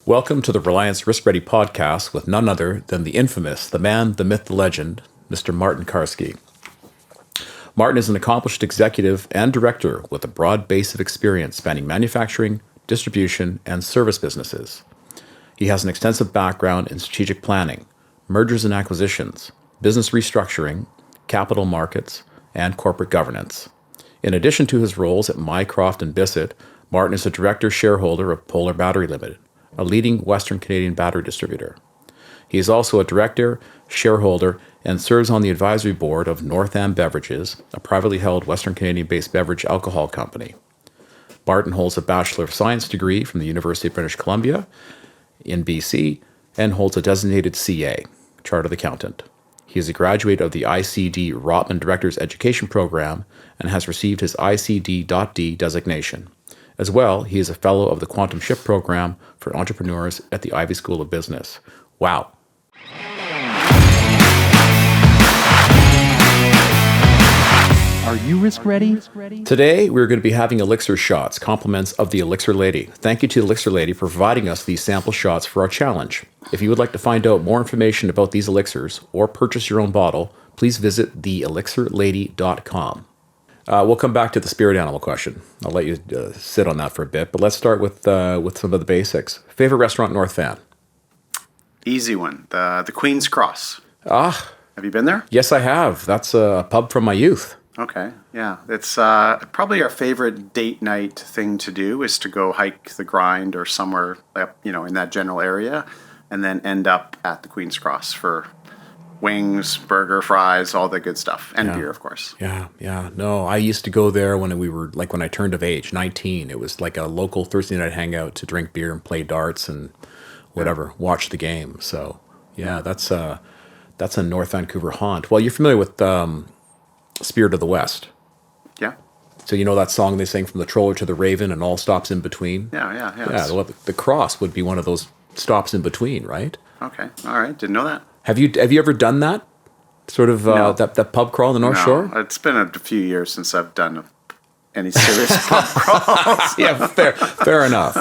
Welcome to the Reliance Risk Ready podcast with none other than the infamous, the man, the myth, the legend, Mr. Martin Carsky. Martin is an accomplished executive and director with a broad base of experience spanning manufacturing, distribution, and service businesses. He has an extensive background in strategic planning, mergers and acquisitions, business restructuring, capital markets, and corporate governance. In addition to his roles at Mycroft and Bissett, Martin is a director shareholder of Polar Battery Limited, a leading Western Canadian battery distributor. He is also a director, shareholder, and serves on the advisory board of NorthAm Beverages, a privately held Western Canadian-based beverage alcohol company. Martin holds a Bachelor of Science degree from the University of British Columbia in BC and holds a designated CA, Chartered Accountant. He is a graduate of the ICD Rotman Director's Education Program and has received his ICD.D designation. As well, he is a fellow of the Quantum Shift Program for Entrepreneurs at the Ivey School of Business. Wow. Are you risk ready? Today, we're going to be having Elixir shots, compliments of the Elixir Lady. Thank you to Elixir Lady for providing us these sample shots for our challenge. If you would like to find out more information about these elixirs or purchase your own bottle, please visit theelixirlady.com. We'll come back to the spirit animal question. I'll let you sit on that for a bit, but let's start with some of the basics. Favorite restaurant in North Van? Easy one. The Queen's Cross. Ah. Have you been there? Yes, I have. That's a pub from my youth. Okay, yeah. It's probably our favorite date night thing to do is to go hike the Grind or somewhere, in that general area, and then end up at the Queen's Cross for wings, burger, fries, all the good stuff, and beer, of course. Yeah. No, I used to go there when when I turned of age, 19. It was like a local Thursday night hangout to drink beer and play darts and whatever, watch the game. So, that's a North Vancouver haunt. Well, you're familiar with Spirit of the West. Yeah. So you know that song they sing, From the Troller to the Raven and all stops in between? Yeah. Yeah, well, the Cross would be one of those stops in between, right? Okay, all right. Didn't know that. Have you ever done that? Sort of No. that pub crawl on the North Shore? It's been a few years since I've done any serious pub crawls. Yeah, fair enough.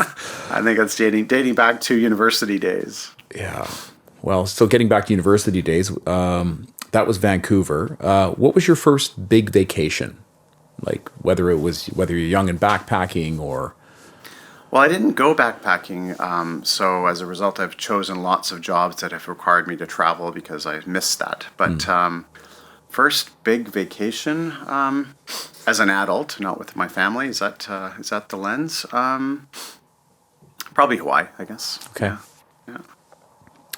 I think it's dating back to university days. Yeah. Well, so getting back to university days, that was Vancouver. What was your first big vacation? Like whether you're young and backpacking or... Well, I didn't go backpacking, so as a result, I've chosen lots of jobs that have required me to travel because I missed that. But first big vacation as an adult, not with my family, is that the lens? Probably Hawaii, I guess. Okay. Yeah.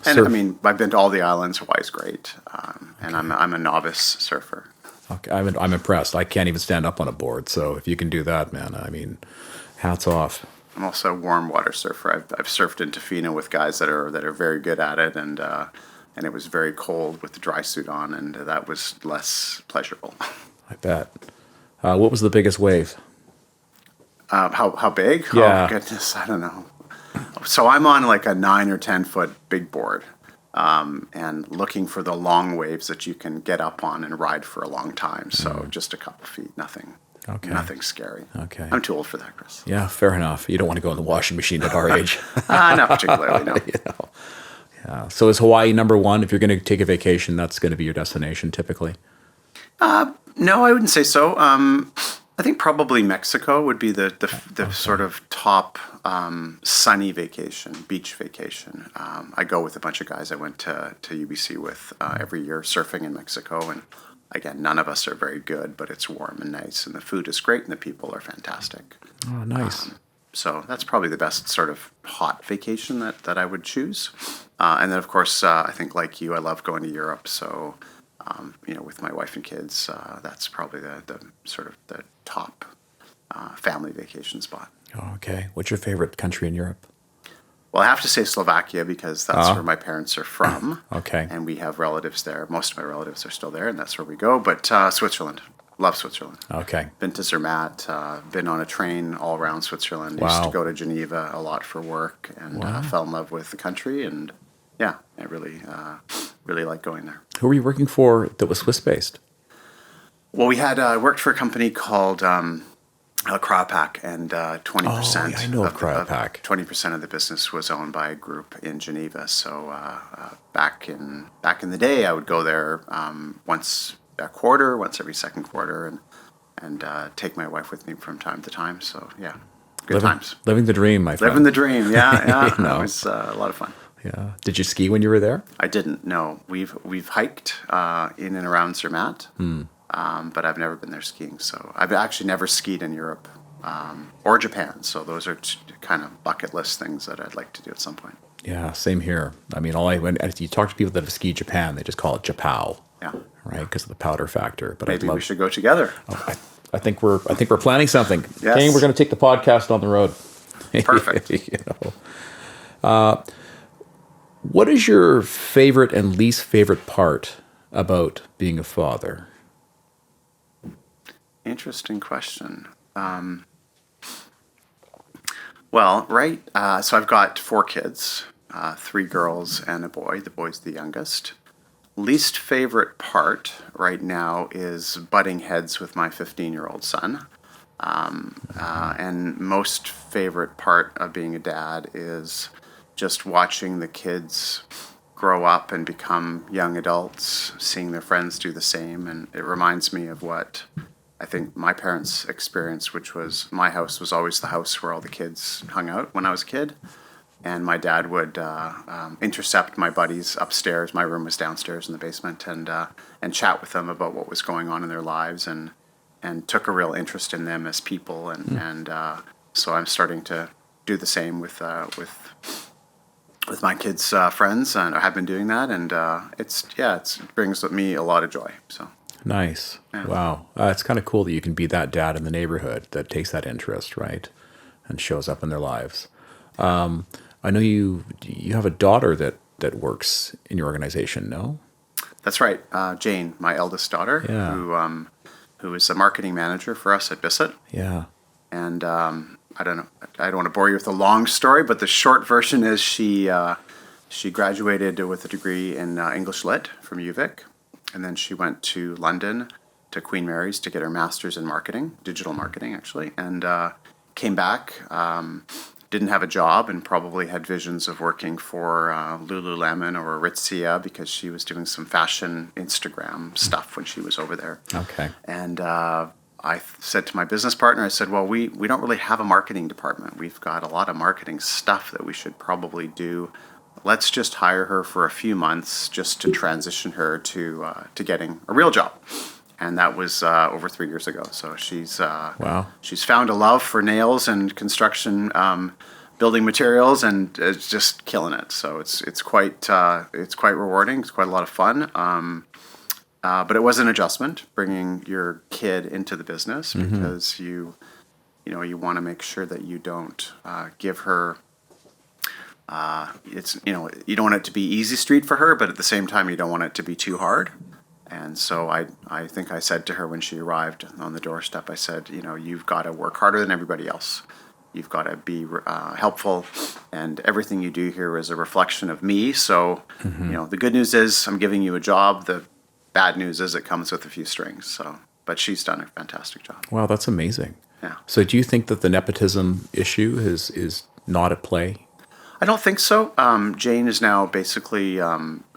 And I've been to all the islands. Hawaii's great, and I'm a novice surfer. Okay, I'm impressed. I can't even stand up on a board, so if you can do that, man, hats off. I'm also a warm water surfer. I've surfed in Tofino with guys that are very good at it, and it was very cold with the dry suit on, and that was less pleasurable. I bet. What was the biggest wave? How big? Yeah. Oh goodness, I don't know. So I'm on like a 9 or 10 foot big board, and looking for the long waves that you can get up on and ride for a long time. So just a couple feet, nothing. Okay. Nothing scary. Okay. I'm too old for that, Chris. Yeah, fair enough. You don't want to go in the washing machine at our age. Not particularly, no. Yeah. So is Hawaii number one? If you're going to take a vacation, that's going to be your destination typically? No, I wouldn't say so. I think probably Mexico would be the sort of top sunny vacation, beach vacation. I go with a bunch of guys I went to UBC with every year surfing in Mexico, and again, none of us are very good, but it's warm and nice, and the food is great, and the people are fantastic. Oh, nice. So that's probably the best sort of hot vacation that I would choose. And then, of course, I think like you, I love going to Europe. So, with my wife and kids, that's probably the sort of the top family vacation spot. Oh, okay. What's your favorite country in Europe? Well, I have to say Slovakia because that's where my parents are from. Okay. And we have relatives there. Most of my relatives are still there, and that's where we go. But Switzerland. Love Switzerland. Okay. Been to Zermatt, been on a train all around Switzerland. Wow. Used to go to Geneva a lot for work, and fell in love with the country. And I really like going there. Who were you working for that was Swiss-based? Well, we had worked for a company called Cryopac, and 20%. I know of Cryopac. 20% of the business was owned by a group in Geneva. So back in the day, I would go there once a quarter, once every second quarter, and take my wife with me from time to time. So yeah, good times. Living the dream, my friend. Living the dream, yeah. You know. It was a lot of fun. Yeah. Did you ski when you were there? I didn't. No, we've hiked in and around Zermatt. But I've never been there skiing. So I've actually never skied in Europe or Japan. So those are kind of bucket list things that I'd like to do at some point. Yeah, same here. I mean, when you talk to people that have skied Japan, they just call it Japow. Yeah. Right, because of the powder factor. But maybe we should go together. I think we're planning something. Yes. Kane, we're going to take the podcast on the road. Perfect. What is your favorite and least favorite part about being a father? Interesting question. Well, right. So I've got 4 kids, 3 girls and a boy. The boy's the youngest. Least favorite part right now is butting heads with my 15-year-old son. And most favorite part of being a dad is just watching the kids grow up and become young adults, seeing their friends do the same. And it reminds me of what I think my parents experienced, which was my house was always the house where all the kids hung out when I was a kid. And my dad would intercept my buddies upstairs. My room was downstairs in the basement, and chat with them about what was going on in their lives, and took a real interest in them as people. And so I'm starting to do the same with my kids' friends, and I have been doing that. And it brings me a lot of joy. So nice. Yeah. Wow. It's kind of cool that you can be that dad in the neighborhood that takes that interest, right, and shows up in their lives. I know you have a daughter that works in your organization, no? That's right. Jane, my eldest daughter, Yeah. who is a marketing manager for us at Bissett. Yeah. And I don't want to bore you with a long story, but the short version is she graduated with a degree in English Lit from UVic, and then she went to London to Queen Mary's to get her master's in marketing, digital marketing actually, and came back. Didn't have a job and probably had visions of working for Lululemon or Aritzia because she was doing some fashion Instagram stuff when she was over there. Okay. And I said to my business partner, I said, well, we don't really have a marketing department. We've got a lot of marketing stuff that we should probably do. Let's just hire her for a few months just to transition her to getting a real job. And that was over 3 years ago. So she's Wow. She's found a love for nails and construction, building materials, and is just killing it. So it's quite rewarding. It's quite a lot of fun. But it was an adjustment bringing your kid into the business because you want to make sure that you don't give her. You don't want it to be easy street for her, but at the same time you don't want it to be too hard. And so I think I said to her when she arrived on the doorstep, I said, you've got to work harder than everybody else. You've got to be helpful, and everything you do here is a reflection of me. So, the good news is I'm giving you a job. The bad news is it comes with a few strings. So, but she's done a fantastic job. Wow, that's amazing. Yeah. So do you think that the nepotism issue is not at play? I don't think so. Jane is now basically,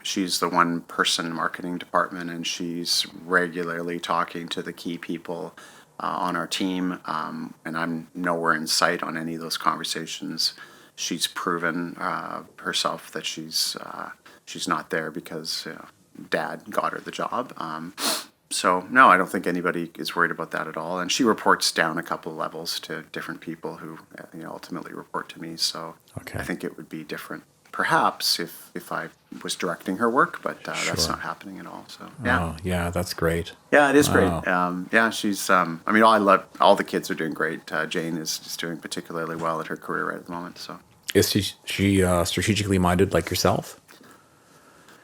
she's the one-person marketing department, and she's regularly talking to the key people on our team, and I'm nowhere in sight on any of those conversations. She's proven herself that she's not there because Dad got her the job. So no, I don't think anybody is worried about that at all. And she reports down a couple of levels to different people who ultimately report to me. So Okay. I think it would be different, perhaps, if I was directing her work, but that's Sure. not happening at all. So yeah, Oh, yeah, that's great. yeah, it is great. Wow. She's. I love all the kids are doing great. Jane is doing particularly well at her career right at the moment. So Is she strategically minded like yourself?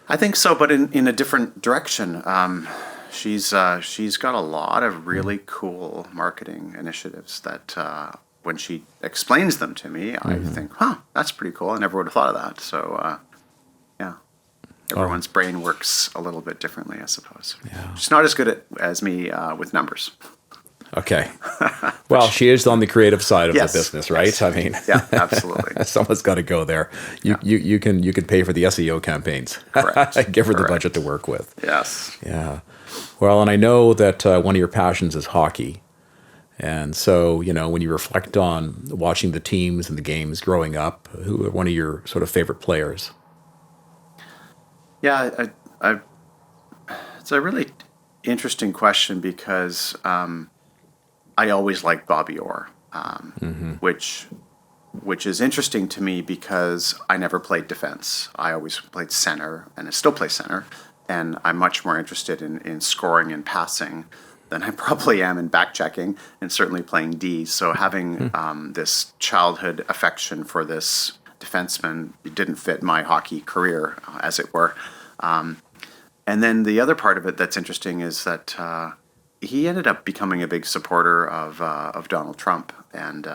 I think so, but in a different direction. She's got a lot of really cool marketing initiatives that when she explains them to me, I think, that's pretty cool. I never would have thought of that. So, everyone's brain works a little bit differently, I suppose. Yeah. She's not as good as me with numbers. Okay. Well, she is on the creative side of Yes, the business, right? yes. I mean, Yeah, absolutely. someone's got to go there. You can pay for the SEO campaigns. Correct. Give her the Correct. budget to work with. Yes. Yeah. Well, and I know that one of your passions is hockey. And so, when you reflect on watching the teams and the games growing up, who are one of your sort of favorite players? Yeah, it's a really interesting question because I always liked Bobby Orr, which is interesting to me because I never played defense. I always played center, and I still play center. And I'm much more interested in scoring and passing than I probably am in back checking and certainly playing D. So having this childhood affection for this defenseman didn't fit my hockey career, as it were. And then the other part of it that's interesting is that he ended up becoming a big supporter of Donald Trump, and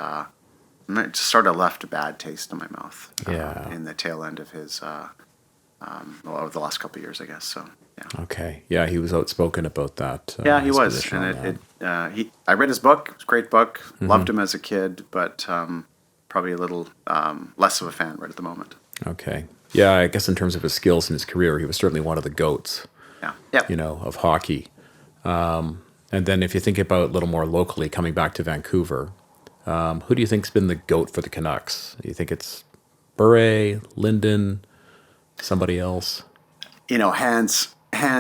it sort of left a bad taste in my mouth in the tail end of his over the last couple of years, I guess. So yeah. Okay. Yeah, he was outspoken about that. Yeah, he his was, position on and that. I read his book. It was a great book. Loved him as a kid, but probably a little less of a fan right at the moment. Okay. Yeah, I guess in terms of his skills in his career, he was certainly one of the GOATs. Yeah. Yep. Of hockey. And then if you think about a little more locally, coming back to Vancouver, who do you think's been the GOAT for the Canucks? Do you think it's Bure, Linden, somebody else?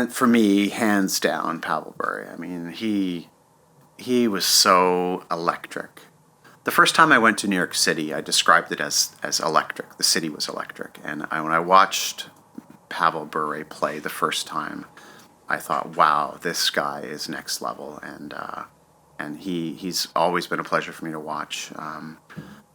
For me, hands down, Pavel Bure. I mean, he was so electric. The first time I went to New York City, I described it as electric. The city was electric. And when I watched Pavel Bure play the first time, I thought, wow, this guy is next level. And he's always been a pleasure for me to watch.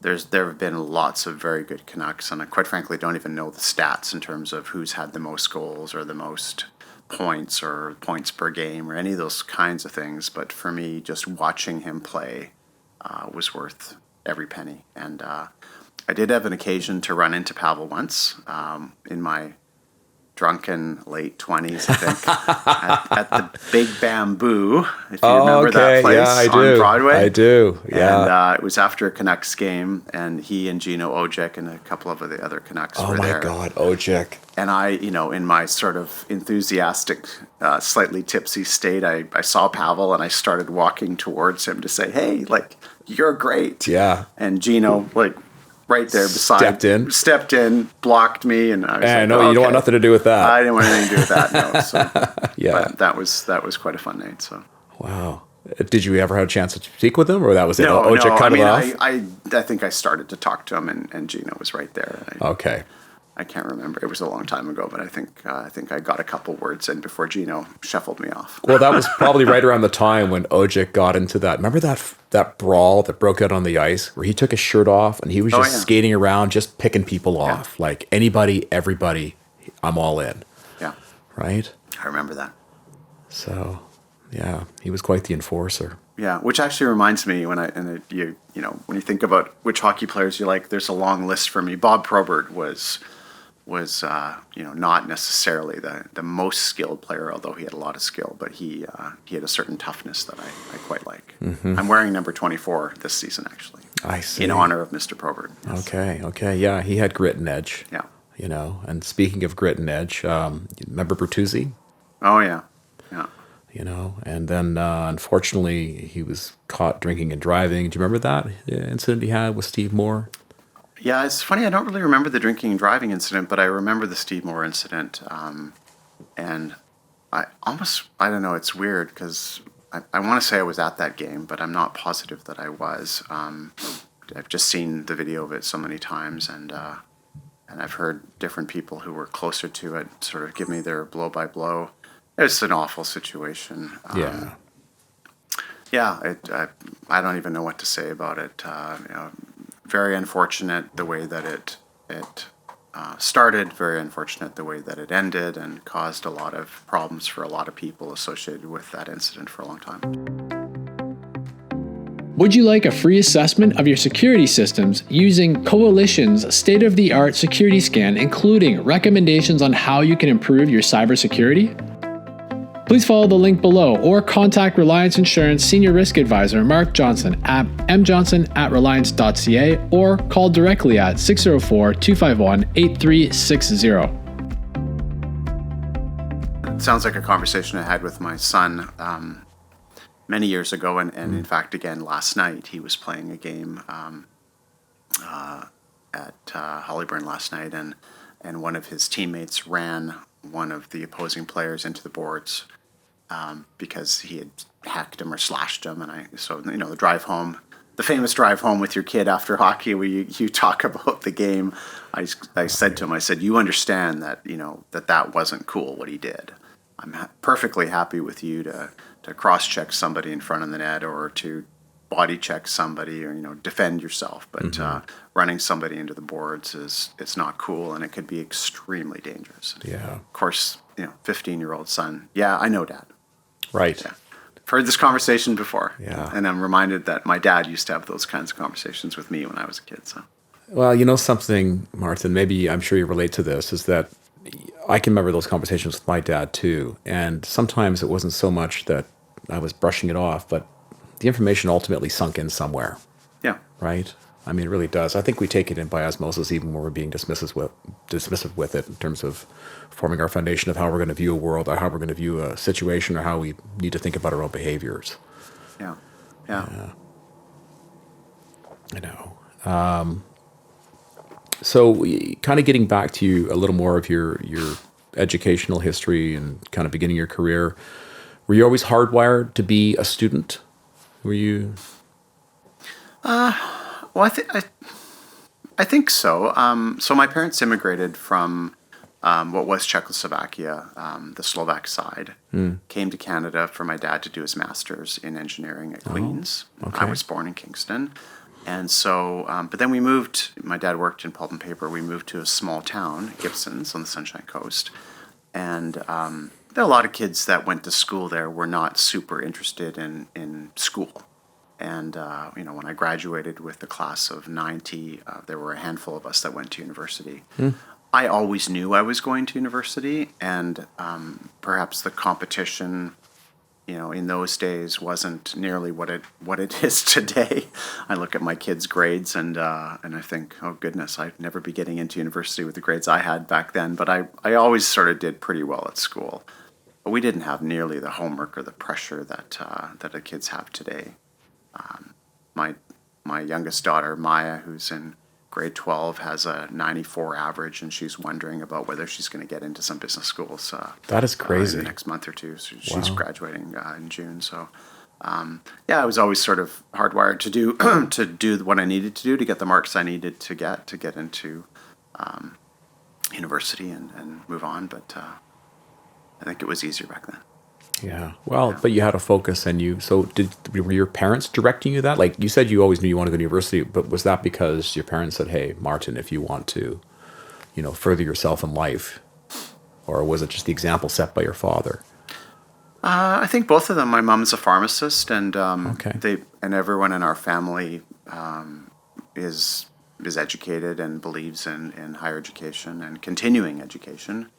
There have been lots of very good Canucks, and I quite frankly don't even know the stats in terms of who's had the most goals or the most points or points per game or any of those kinds of things. But for me, just watching him play was worth every penny. And I did have an occasion to run into Pavel once in my drunken late 20s, I think, at the Big Bamboo, if you remember that place on Broadway. I do, yeah. And it was after a Canucks game, and he and Gino Ojek and a couple of the other Canucks were there. Oh, my God, Ojek. And I, in my sort of enthusiastic, slightly tipsy state, I saw Pavel, and I started walking towards him to say, hey, you're great. Yeah. And Gino, right there beside stepped in, blocked me, and I was you don't want nothing to do with that. I didn't want anything to do with that, no. So, yeah. But that was quite a fun night. So. Wow. Did you ever have a chance to speak with him, or that was it? No, Ojek cut him off? I think I started to talk to him, and Gino was right there. Okay. I can't remember. It was a long time ago, but I think I got a couple words in before Gino shuffled me off. Well, that was probably right around the time when Ojek got into that. Remember that brawl that broke out on the ice where he took his shirt off and he was just skating around, just picking people off. Like anybody, everybody, I'm all in. Yeah. Right? I remember that. So, yeah, he was quite the enforcer. Yeah, which actually reminds me when you think about which hockey players you like, there's a long list for me. Bob Probert was not necessarily the most skilled player, although he had a lot of skill, but he had a certain toughness that I quite like. Mm-hmm. I'm wearing number 24 this season, actually. I see. In honor of Mr. Probert. Yes. Okay. Yeah, he had grit and edge. Yeah. And speaking of grit and edge, remember Bertuzzi? Oh, yeah. Yeah. And then unfortunately he was caught drinking and driving. Do you remember that incident he had with Steve Moore? Yeah, it's funny. I don't really remember the drinking and driving incident, but I remember the Steve Moore incident. And I don't know, it's weird because I want to say I was at that game, but I'm not positive that I was. I've just seen the video of it so many times, and I've heard different people who were closer to it sort of give me their blow-by-blow. It's an awful situation. Yeah. Yeah, I don't even know what to say about it. Very unfortunate the way that it started, very unfortunate the way that it ended, and caused a lot of problems for a lot of people associated with that incident for a long time. Would you like a free assessment of your security systems using Coalition's state-of-the-art security scan, including recommendations on how you can improve your cybersecurity? Please follow the link below or contact Reliance Insurance Senior Risk Advisor Mark Johnson at mjohnson@reliance.ca or call directly at 604-251-8360. It sounds like a conversation I had with my son many years ago, and in fact, again, last night, he was playing a game at Hollyburn last night, and one of his teammates ran one of the opposing players into the boards because he had hacked him or slashed him. And the drive home, the famous drive home with your kid after hockey, where you talk about the game. I said to him, I said, you understand that, that wasn't cool what he did. I'm perfectly happy with you to cross-check somebody in front of the net or to body check somebody or, defend yourself. But running somebody into the boards it's not cool, and it could be extremely dangerous. Yeah. Of course, 15-year-old son. Yeah, I know, Dad. Right. Yeah. I've heard this conversation before. Yeah. And I'm reminded that my dad used to have those kinds of conversations with me when I was a kid. So. Well, something, Martin, maybe I'm sure you relate to this, is that I can remember those conversations with my dad too. And sometimes it wasn't so much that I was brushing it off, but the information ultimately sunk in somewhere. Yeah. Right? I mean, it really does. I think we take it in by osmosis even when we're being dismissive with it in terms of forming our foundation of how we're going to view a world or how we're going to view a situation or how we need to think about our own behaviors. Yeah. Yeah. I know. So kind of getting back to you a little more of your educational history and kind of beginning your career, were you always hardwired to be a student? Were you? Well, I think so. So my parents immigrated from what was Czechoslovakia, the Slovak side, came to Canada for my dad to do his master's in engineering at Queen's. okay. I was born in Kingston. And so, but then we moved, my dad worked in pulp and paper. We moved to a small town, Gibsons, on the Sunshine Coast. And there are a lot of kids that went to school there were not super interested in school. And, when I graduated with the class of 90, there were a handful of us that went to university. I always knew I was going to university, and perhaps the competition, in those days wasn't nearly what it is today. I look at my kids' grades and I think, oh goodness, I'd never be getting into university with the grades I had back then. But I always sort of did pretty well at school. But we didn't have nearly the homework or the pressure that the kids have today. My youngest daughter, Maya, who's in grade 12, has a 94 average, and she's wondering about whether she's going to get into some business schools. That is crazy. In the next month or two. So she's graduating in June. So, I was always sort of hardwired to do to do what I needed to do to get the marks I needed to get into university and move on. But I think it was easier back then. Yeah. Well, but you had a focus, and were your parents directing you that? Like you said, you always knew you wanted to go to university, but was that because your parents said, "Hey, Martin, if you want to, further yourself in life," or was it just the example set by your father? I think both of them. My mom's a pharmacist, and Okay. everyone in our family is educated and believes in higher education and continuing education.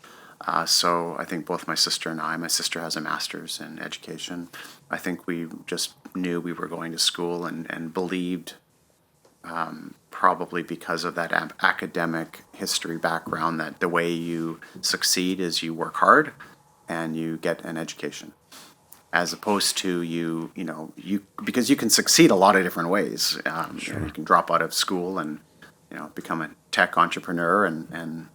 So I think both my sister and my sister has a master's in education. I think we just knew we were going to school and believed, probably because of that academic history background, that the way you succeed is you work hard and you get an education. As opposed to you because you can succeed a lot of different ways. Sure. You can drop out of school and become a tech entrepreneur and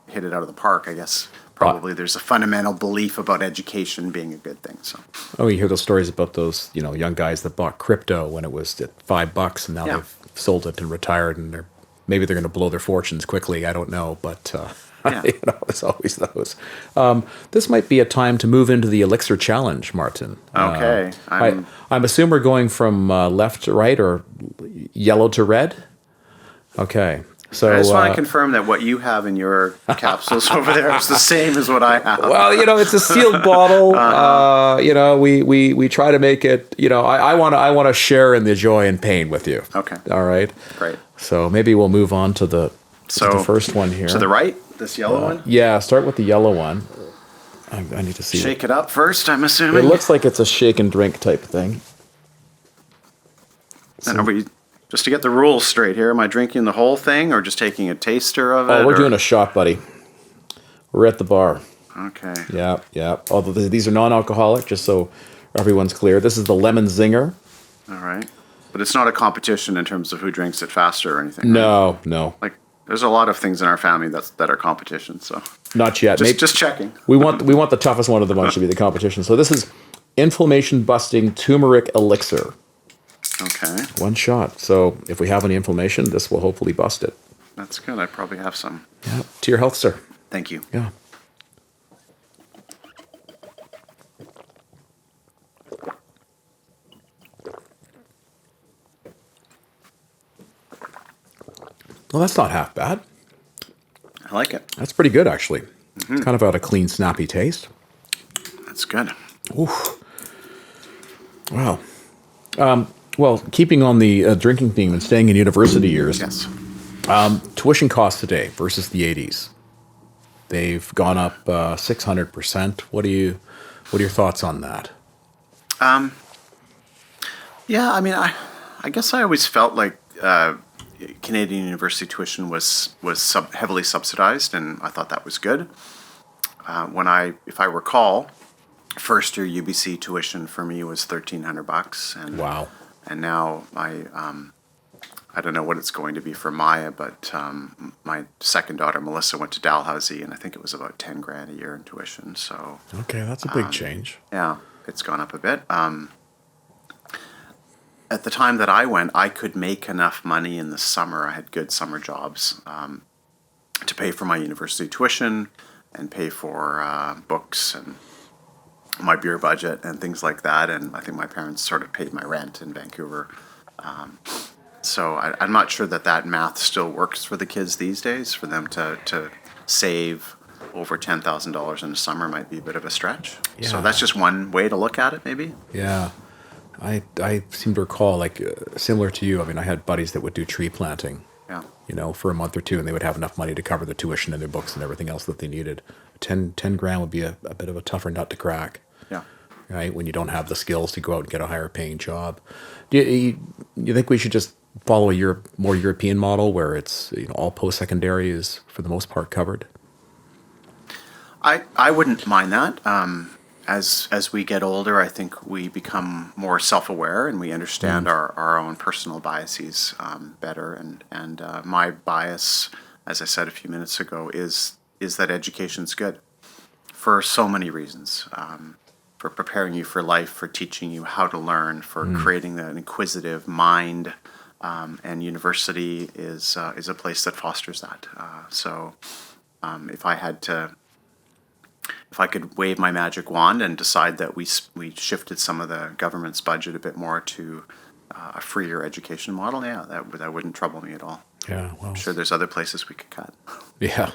hit it out of the park. I guess probably there's a fundamental belief about education being a good thing. So. Oh, you hear those stories about those young guys that bought crypto when it was at $5, and now they've sold it and retired, and maybe they're going to blow their fortunes quickly. I don't know, but. There's always those. This might be a time to move into the Elixir Challenge, Martin. Okay. I'm assuming we're going from left to right or yellow to red? Okay. So, I just want to confirm that what you have in your capsules over there is the same as what I have. Well, it's a sealed bottle. We try to make it. I want to share in the joy and pain with you. Okay. All right. Great. So maybe we'll move on to the first one here. To the right, this yellow one. Yeah, start with the yellow one. I need to see. Shake it up first, I'm assuming. It looks like it's a shake and drink type thing. And are we, just to get the rules straight here, am I drinking the whole thing or just taking a taster of it? Oh, we're doing a shot, buddy. We're at the bar. Okay. Yeah. Although these are non-alcoholic, just so everyone's clear. This is the Lemon Zinger. All right. But it's not a competition in terms of who drinks it faster or anything. Right? No. Like, there's a lot of things in our family that are competitions. So Not yet. just checking. We want the toughest one of the bunch to be the competition. So this is inflammation-busting turmeric elixir. Okay. One shot. So if we have any inflammation, this will hopefully bust it. That's good. I probably have some. Yeah. To your health, sir. Thank you. Yeah. Well, that's not half bad. I like it. That's pretty good, actually. It's kind of got a clean, snappy taste. That's good. Oof. Wow. Well, keeping on the drinking theme and staying in university years, Yes. tuition costs today versus the 80s. They've gone up 600%. What are your thoughts on that? Yeah, I mean, I guess I always felt like Canadian university tuition was heavily subsidized, and I thought that was good. If I recall, first year UBC tuition for me was $1,300, and Wow. and now I don't know what it's going to be for Maya, but my second daughter Melissa went to Dalhousie, and I think it was about $10,000 a year in tuition. So Okay, that's a big change. yeah, it's gone up a bit. At the time that I went, I could make enough money in the summer. I had good summer jobs to pay for my university tuition and pay for books and my beer budget and things like that. And I think my parents sort of paid my rent in Vancouver. So I'm not sure that math still works for the kids these days. For them to save over $10,000 in the summer might be a bit of a stretch. Yeah. So that's just one way to look at it, maybe. Yeah. I seem to recall, like, similar to you, I mean, I had buddies that would do tree planting, Yeah. for a month or two, and they would have enough money to cover the tuition and their books and everything else that they needed. 10 grand would be a bit of a tougher nut to crack, Yeah. right, when you don't have the skills to go out and get a higher paying job. Do you think we should just follow a more European model where it's, all post-secondary is, for the most part, covered? I wouldn't mind that. As we get older, I think we become more self-aware and we understand our own personal biases better. And my bias, as I said a few minutes ago, is that education's good for so many reasons. For preparing you for life, for teaching you how to learn, for creating an inquisitive mind. And university is a place that fosters that. So if I could wave my magic wand and decide that we shifted some of the government's budget a bit more to a freer education model, yeah, that wouldn't trouble me at all. Yeah, well, I'm sure there's other places we could cut. yeah.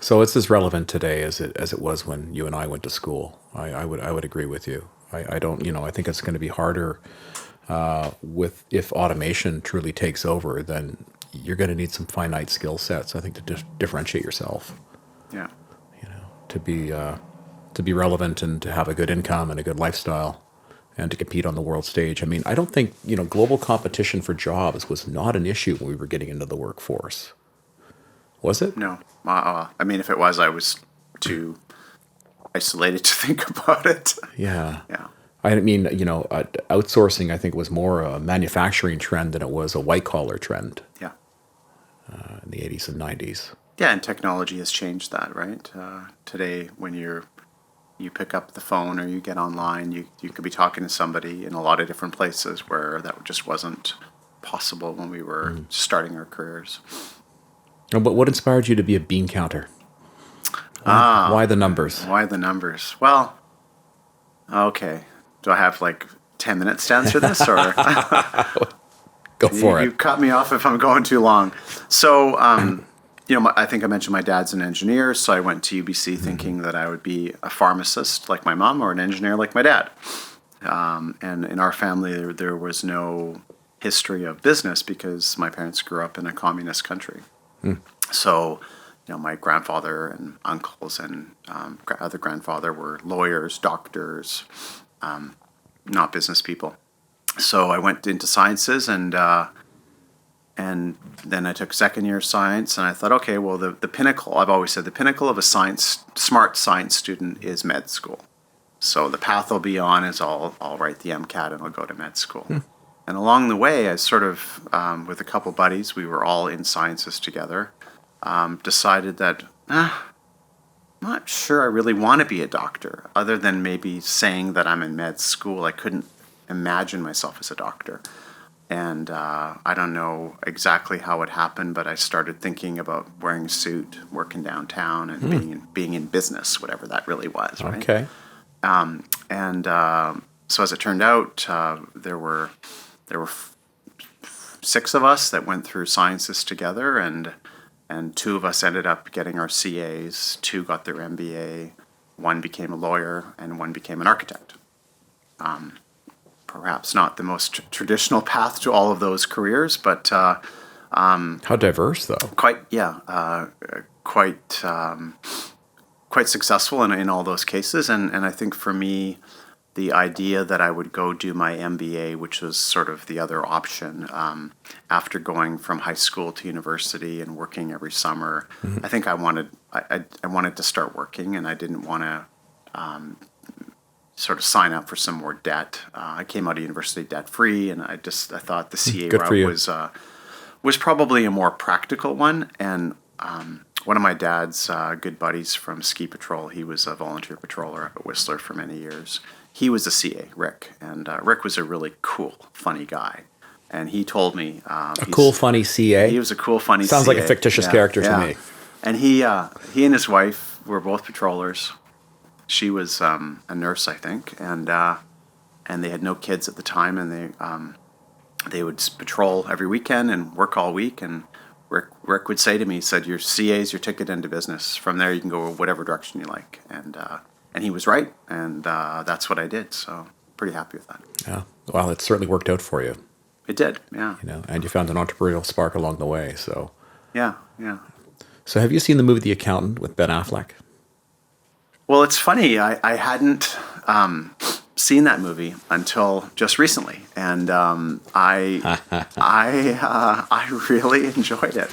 So it's as relevant today as it was when you and I went to school. I would agree with you. I don't, I think it's going to be harder if automation truly takes over, then you're going to need some finite skill sets, I think, to differentiate yourself. Yeah. To be relevant and to have a good income and a good lifestyle and to compete on the world stage. I mean, I don't think, global competition for jobs was not an issue when we were getting into the workforce. Was it? No. I mean, if it was, I was too isolated to think about it. Yeah. Yeah. I mean, outsourcing, I think, was more a manufacturing trend than it was a white-collar trend Yeah. in the 80s and 90s. Yeah, and technology has changed that, right? Today, when you pick up the phone or you get online, you could be talking to somebody in a lot of different places where that just wasn't possible when we were starting our careers. But what inspired you to be a bean counter? Why the numbers? Why the numbers? Well, okay. Do I have like 10 minutes to answer this, or Go for you it. cut me off if I'm going too long? So, I think I mentioned my dad's an engineer, so I went to UBC thinking that I would be a pharmacist like my mom or an engineer like my dad. And in our family, there was no history of business because my parents grew up in a communist country. So, my grandfather and uncles and other grandfather were lawyers, doctors, not business people. So I went into sciences, and then I took second year science, and I thought, okay, well, the pinnacle, I've always said the pinnacle of a smart science student is med school. So the path I'll be on is I'll write the MCAT and I'll go to med school. And along the way, I sort of, with a couple buddies, we were all in sciences together, decided that, I'm not sure I really want to be a doctor, other than maybe saying that I'm in med school. I couldn't imagine myself as a doctor. And I don't know exactly how it happened, but I started thinking about wearing a suit, working downtown, and being in business, whatever that really was, right? Okay. So as it turned out, there were 6 of us that went through sciences together, and 2 of us ended up getting our CAs, 2 got their MBA, 1 became a lawyer, and 1 became an architect. Perhaps not the most traditional path to all of those careers, but How diverse, though. Quite successful in all those cases. And I think for me, the idea that I would go do my MBA, which was sort of the other option, after going from high school to university and working every summer, I think I wanted to start working, and I didn't want to sort of sign up for some more debt. I came out of university debt free, and I thought the CA route was probably a more practical one. And one of my dad's good buddies from ski patrol, he was a volunteer patroller up at Whistler for many years. He was a CA, Rick, and Rick was a really cool, funny guy. And he told me Cool, funny CA. He was a cool, funny. Sounds CA. like a fictitious character to me. And he and his wife were both patrollers. She was a nurse, I think, and they had no kids at the time, and they would patrol every weekend and work all week. And Rick would say to me, he said, "Your CA is your ticket into business. From there, you can go whatever direction you like." And he was right, and that's what I did. So pretty happy with that. Yeah. Well, it certainly worked out for you. It did, yeah. And you found an entrepreneurial spark along the way. So. Yeah. So have you seen the movie The Accountant with Ben Affleck? Well, it's funny. I hadn't seen that movie until just recently, and I really enjoyed it.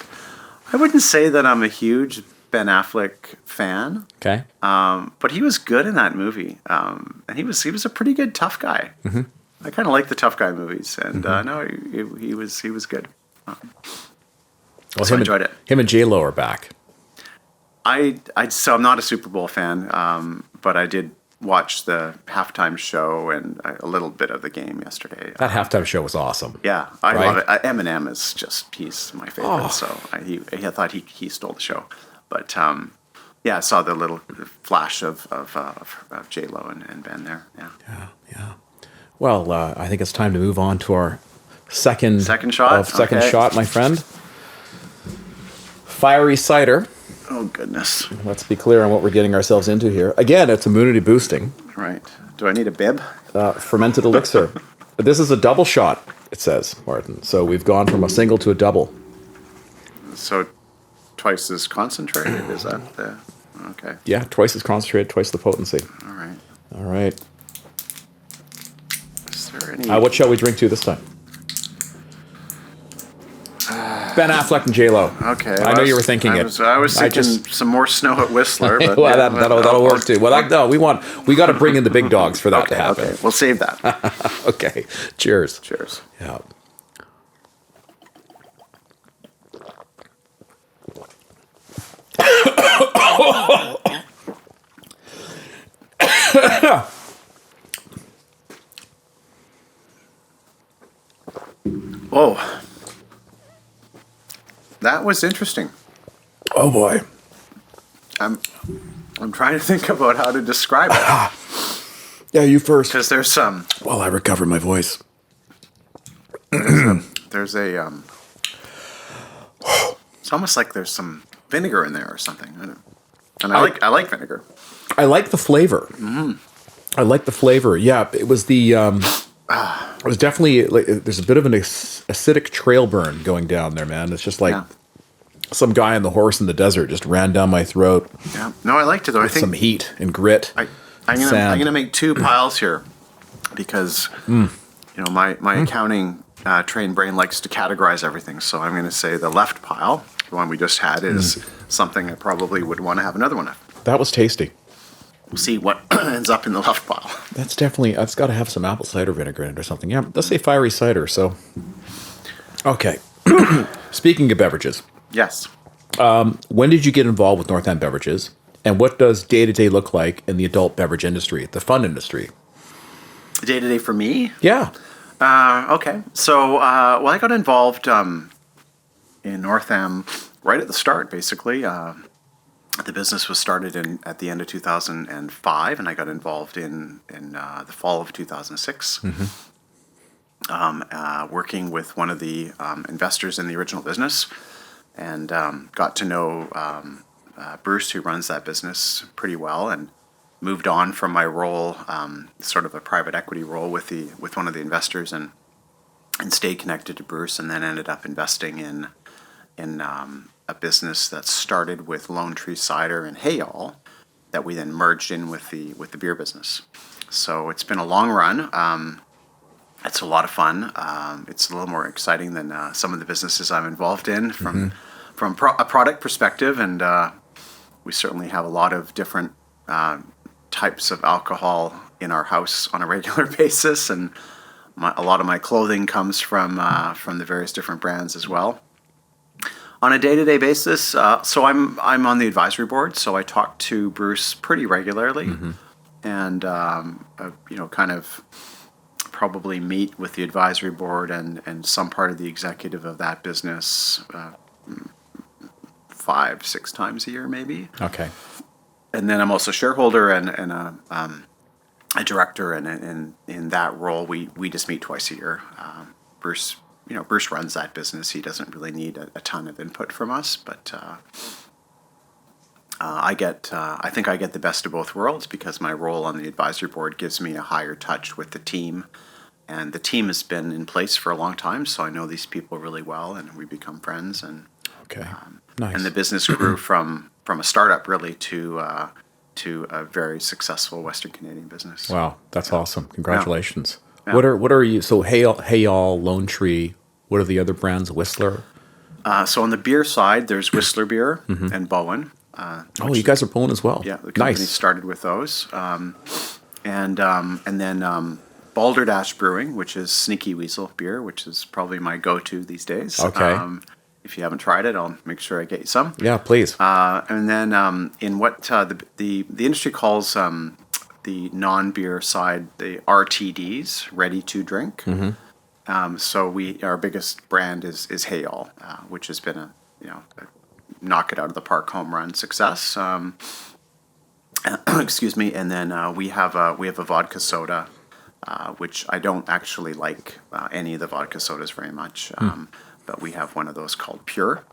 I wouldn't say that I'm a huge Ben Affleck fan. Okay. But he was good in that movie, and he was a pretty good tough guy. Mm-hmm. I kind of like the tough guy movies, and no, he was good. So I enjoyed it. Him and J-Lo are back. So I'm not a Super Bowl fan, but I did watch the halftime show and a little bit of the game yesterday. That halftime show was awesome. Yeah, I love it. Eminem is he's my favorite. So I thought he stole the show. But I saw the little flash of J-Lo and Ben there. Yeah. Well, I think it's time to move on to our second shot. Second shot, my friend. Fiery cider. Oh, goodness. Let's be clear on what we're getting ourselves into here. Again, it's immunity boosting. Right. Do I need a bib? Fermented elixir. This is a double shot, it says, Martin. So we've gone from a single to a double. So twice as concentrated, is that the... Okay. Yeah, twice as concentrated, twice the potency. All right. Is there any... What shall we drink to this time? Ben Affleck and J-Lo. Okay. I know you were thinking it. I was thinking some more snow at Whistler. But well, that'll work too. Well, we got to bring in the big dogs for that to happen. Okay, we'll save that. Okay. Cheers. Yeah. Whoa. That was interesting. Oh boy. I'm trying to think about how to describe it. Yeah, you first. Because there's some... While I recover my voice. There's a... It's almost like there's some vinegar in there or something. And I like vinegar. I like the flavor. Mm-hmm. I like the flavor. Yeah, it was the... it was definitely... there's a bit of an acidic trail burn going down there, man. It's just like... some guy on the horse in the desert just ran down my throat Yeah. No, I liked it though. I with think some heat and grit. I'm sand. gonna make two piles here because my accounting trained brain likes to categorize everything. So I'm gonna say the left pile, the one we just had, is something I probably would want to have another one of. That was tasty. We'll see what ends up in the left pile. That's definitely, it's got to have some apple cider vinegar in it or something. Yeah, let's say fiery cider. So, okay. Speaking of beverages, Yes. when did you get involved with NorthAm Beverages? And what does day-to-day look like in the adult beverage industry, the fun industry? Day to day for me. Yeah. Okay. So, I got involved in NorthAm right at the start, basically. The business was started at the end of 2005, and I got involved in the fall of 2006, working with one of the investors in the original business, and got to know Bruce, who runs that business, pretty well, and moved on from my role, sort of a private equity role with one of the investors, and stayed connected to Bruce, and then ended up investing in a business that started with Lone Tree Cider and Hayall that we then merged in with the beer business. So it's been a long run. It's a lot of fun. It's a little more exciting than some of the businesses I'm involved in from a product perspective, and we certainly have a lot of different types of alcohol in our house on a regular basis, and a lot of my clothing comes from the various different brands as well. On a day-to-day basis, so I'm on the advisory board, so I talk to Bruce pretty regularly, and kind of probably meet with the advisory board and some part of the executive of that business 5-6 times a year, maybe. Okay. And then I'm also a shareholder and a director, and in that role, we just meet twice a year. Bruce runs that business. He doesn't really need a ton of input from us, but I think I get the best of both worlds because my role on the advisory board gives me a higher touch with the team, and the team has been in place for a long time, so I know these people really well, and we become friends. And Okay. Nice. and the business grew from a startup really to a very successful Western Canadian business. Wow, that's awesome. Congratulations. Yeah. What are you? So Hayall, Lone Tree. What are the other brands? Whistler. So on the beer side, there's Whistler Beer and Bowen. Oh, you guys are Bowen as well. Yeah, the company Nice. started with those, and then Balderdash Brewing, which is Sneaky Weasel beer, which is probably my go-to these days. Okay. If you haven't tried it, I'll make sure I get you some. Yeah, please. And then in what the industry calls the non-beer side, the RTDs, ready to drink. So our biggest brand is Hayall, which has been a knock it out of the park home run success. Excuse me. And then we have a vodka soda, which I don't actually like any of the vodka sodas very much. But we have one of those called Pure.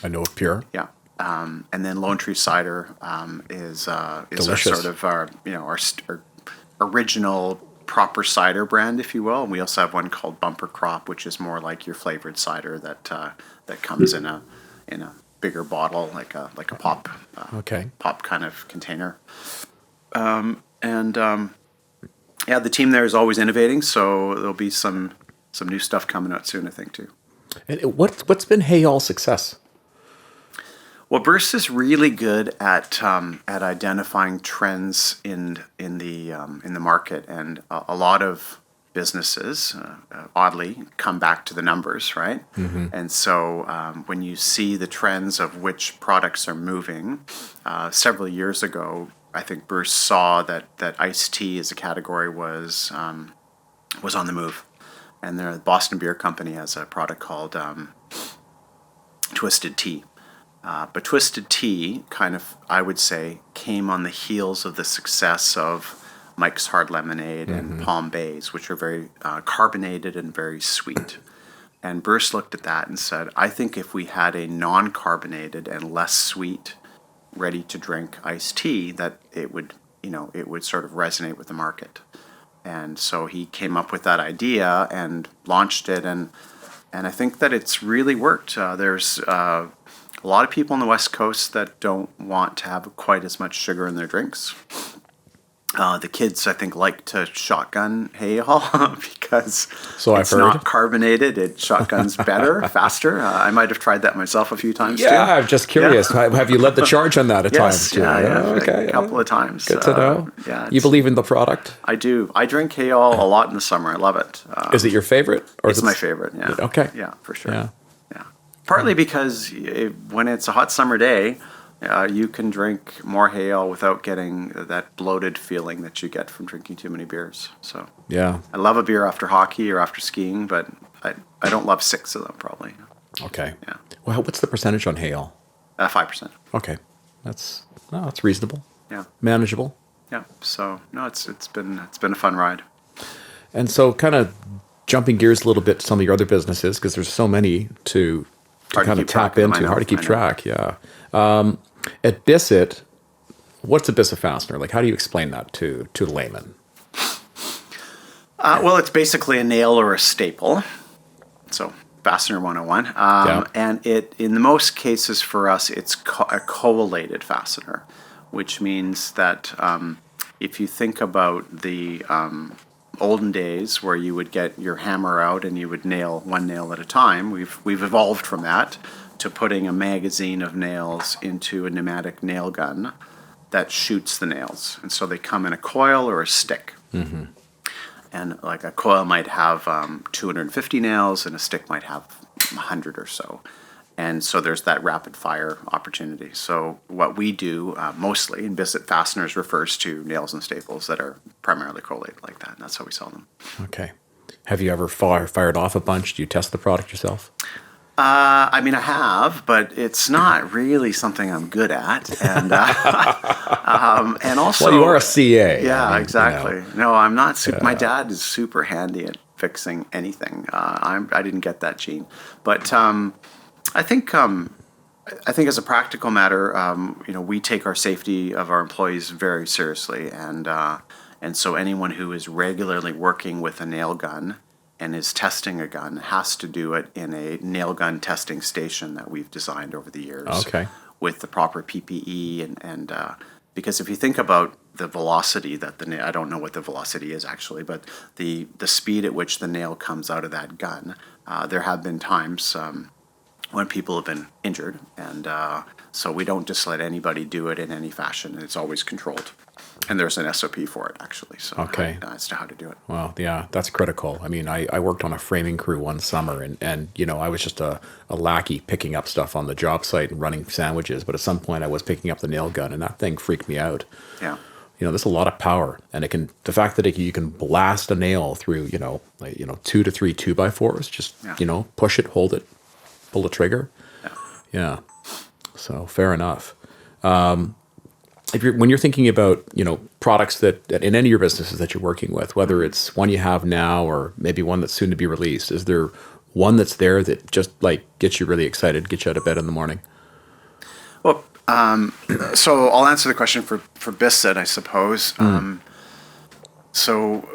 I know of Pure. Yeah. And then Lone Tree Cider is our Delicious. sort of our original proper cider brand, if you will. And we also have one called Bumper Crop, which is more like your flavored cider that comes in a bigger bottle, like a pop pop kind of container. The team there is always innovating, so there'll be some new stuff coming out soon, I think, too. And what's been Hayall's success? Well, Bruce is really good at identifying trends in the market, and a lot of businesses, oddly, come back to the numbers, right? And so when you see the trends of which products are moving, several years ago, I think Bruce saw that iced tea as a category was on the move, and the Boston Beer Company has a product called Twisted Tea. But Twisted Tea kind of, I would say, came on the heels of the success of Mike's Hard Lemonade and Palm Bay's, which are very carbonated and very sweet. And Bruce looked at that and said, I think if we had a non-carbonated and less sweet, ready-to-drink iced tea, that it would sort of resonate with the market. And so he came up with that idea and launched it, and I think that it's really worked. There's a a lot of people on the West Coast that don't want to have quite as much sugar in their drinks. The kids, I think, like to shotgun ale because So I've it's heard. not carbonated. It shotguns better, faster. I might have tried that myself a few times too. Yeah, I'm just curious. Yeah. Have you led the charge on that at Yes, times too? yeah, Oh, okay, a couple of times. Good to know. Yeah, You believe in the product? I do. I drink ale a lot in the summer. I love it. Is it your favorite? Or It's is it my favorite. Yeah. Okay. Yeah, for sure. Yeah. Yeah. Partly because when it's a hot summer day, you can drink more ale without getting that bloated feeling that you get from drinking too many beers. So Yeah. I love a beer after hockey or after skiing, but I don't love 6 of them probably. Okay. Yeah. Well, what's the percentage on Hale? 5%. Okay. That's reasonable. Yeah. Manageable. Yeah. So no, it's been a fun ride. And so kind of jumping gears a little bit to some of your other businesses, because there's so many to Hard to kind of keep track tap of them, I into. know, Hard to keep I know. track, yeah. At Bissett, what's a Bissett Fastener? Like, how do you explain that to the layman? Well, it's basically a nail or a staple. So Fastener 101. Yeah. And in the most cases for us, it's a collated fastener, which means that if you think about the olden days where you would get your hammer out and you would nail one nail at a time, we've evolved from that to putting a magazine of nails into a pneumatic nail gun that shoots the nails. And so they come in a coil or a stick. Mm-hmm. And like a coil might have 250 nails and a stick might have 100 or so. And so there's that rapid fire opportunity. So what we do mostly in Bissett Fasteners refers to nails and staples that are primarily collated like that. And that's how we sell them. Okay. Have you ever fired off a bunch? Do you test the product yourself? I mean, I have, but it's not really something I'm good at. And and also, Well, you are a CA. yeah, I mean, exactly. you know. No, I'm not. My dad is super handy at fixing anything. I didn't get that gene, but I think as a practical matter, we take our safety of our employees very seriously, and so anyone who is regularly working with a nail gun and is testing a gun has to do it in a nail gun testing station that we've designed over the years. Okay. With the proper PPE and because if you think about the velocity that I don't know what the velocity is actually, but the speed at which the nail comes out of that gun, there have been times when people have been injured, and so we don't just let anybody do it in any fashion. It's always controlled, and there's an SOP for it actually. So Okay. as to how to do it. Well, yeah, that's critical. I mean, I worked on a framing crew one summer, and I was just a lackey picking up stuff on the job site and running sandwiches. But at some point, I was picking up the nail gun, and that thing freaked me out. Yeah. There's a lot of power, and the fact that you can blast a nail through, 2 to 3 2x4s, just, Yeah. push it, hold it, pull the trigger. Yeah. Yeah. So fair enough. When you're thinking about, products that in any of your businesses that you're working with, whether it's one you have now or maybe one that's soon to be released, is there one that's there that just like gets you really excited, gets you out of bed in the morning? Well, so I'll answer the question for Bissett, I suppose. So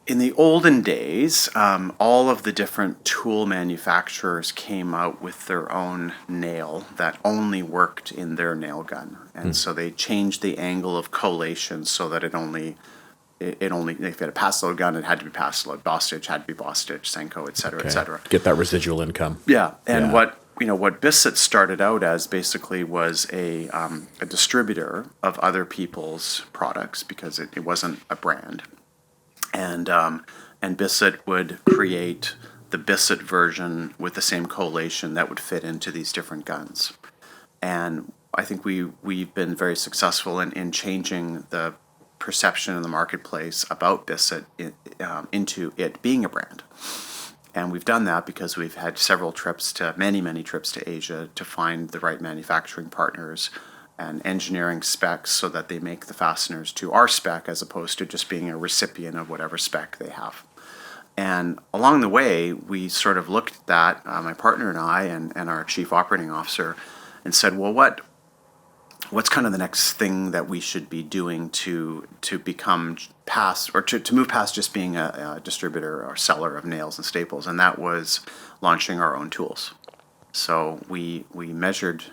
in the olden days, all of the different tool manufacturers came out with their own nail that only worked in their nail gun. And so they changed the angle of collation so that it only, if you had a pass load gun, it had to be pass load. Boss stitch had to be boss stitch, Senko, et cetera, et cetera. Get that residual income. Yeah, and Yeah. what Bissett started out as basically was a distributor of other people's products because it wasn't a brand, and Bissett would create the Bissett version with the same collation that would fit into these different guns, and I think we've been very successful in changing the perception in the marketplace about Bissett into it being a brand. And we've done that because we've had many trips to Asia to find the right manufacturing partners and engineering specs so that they make the fasteners to our spec as opposed to just being a recipient of whatever spec they have. And along the way, we sort of looked at that, my partner and I and our chief operating officer, and said, well, what's kind of the next thing that we should be doing to become past or to move past just being a distributor or seller of nails and staples, and that was launching our own tools. So we measured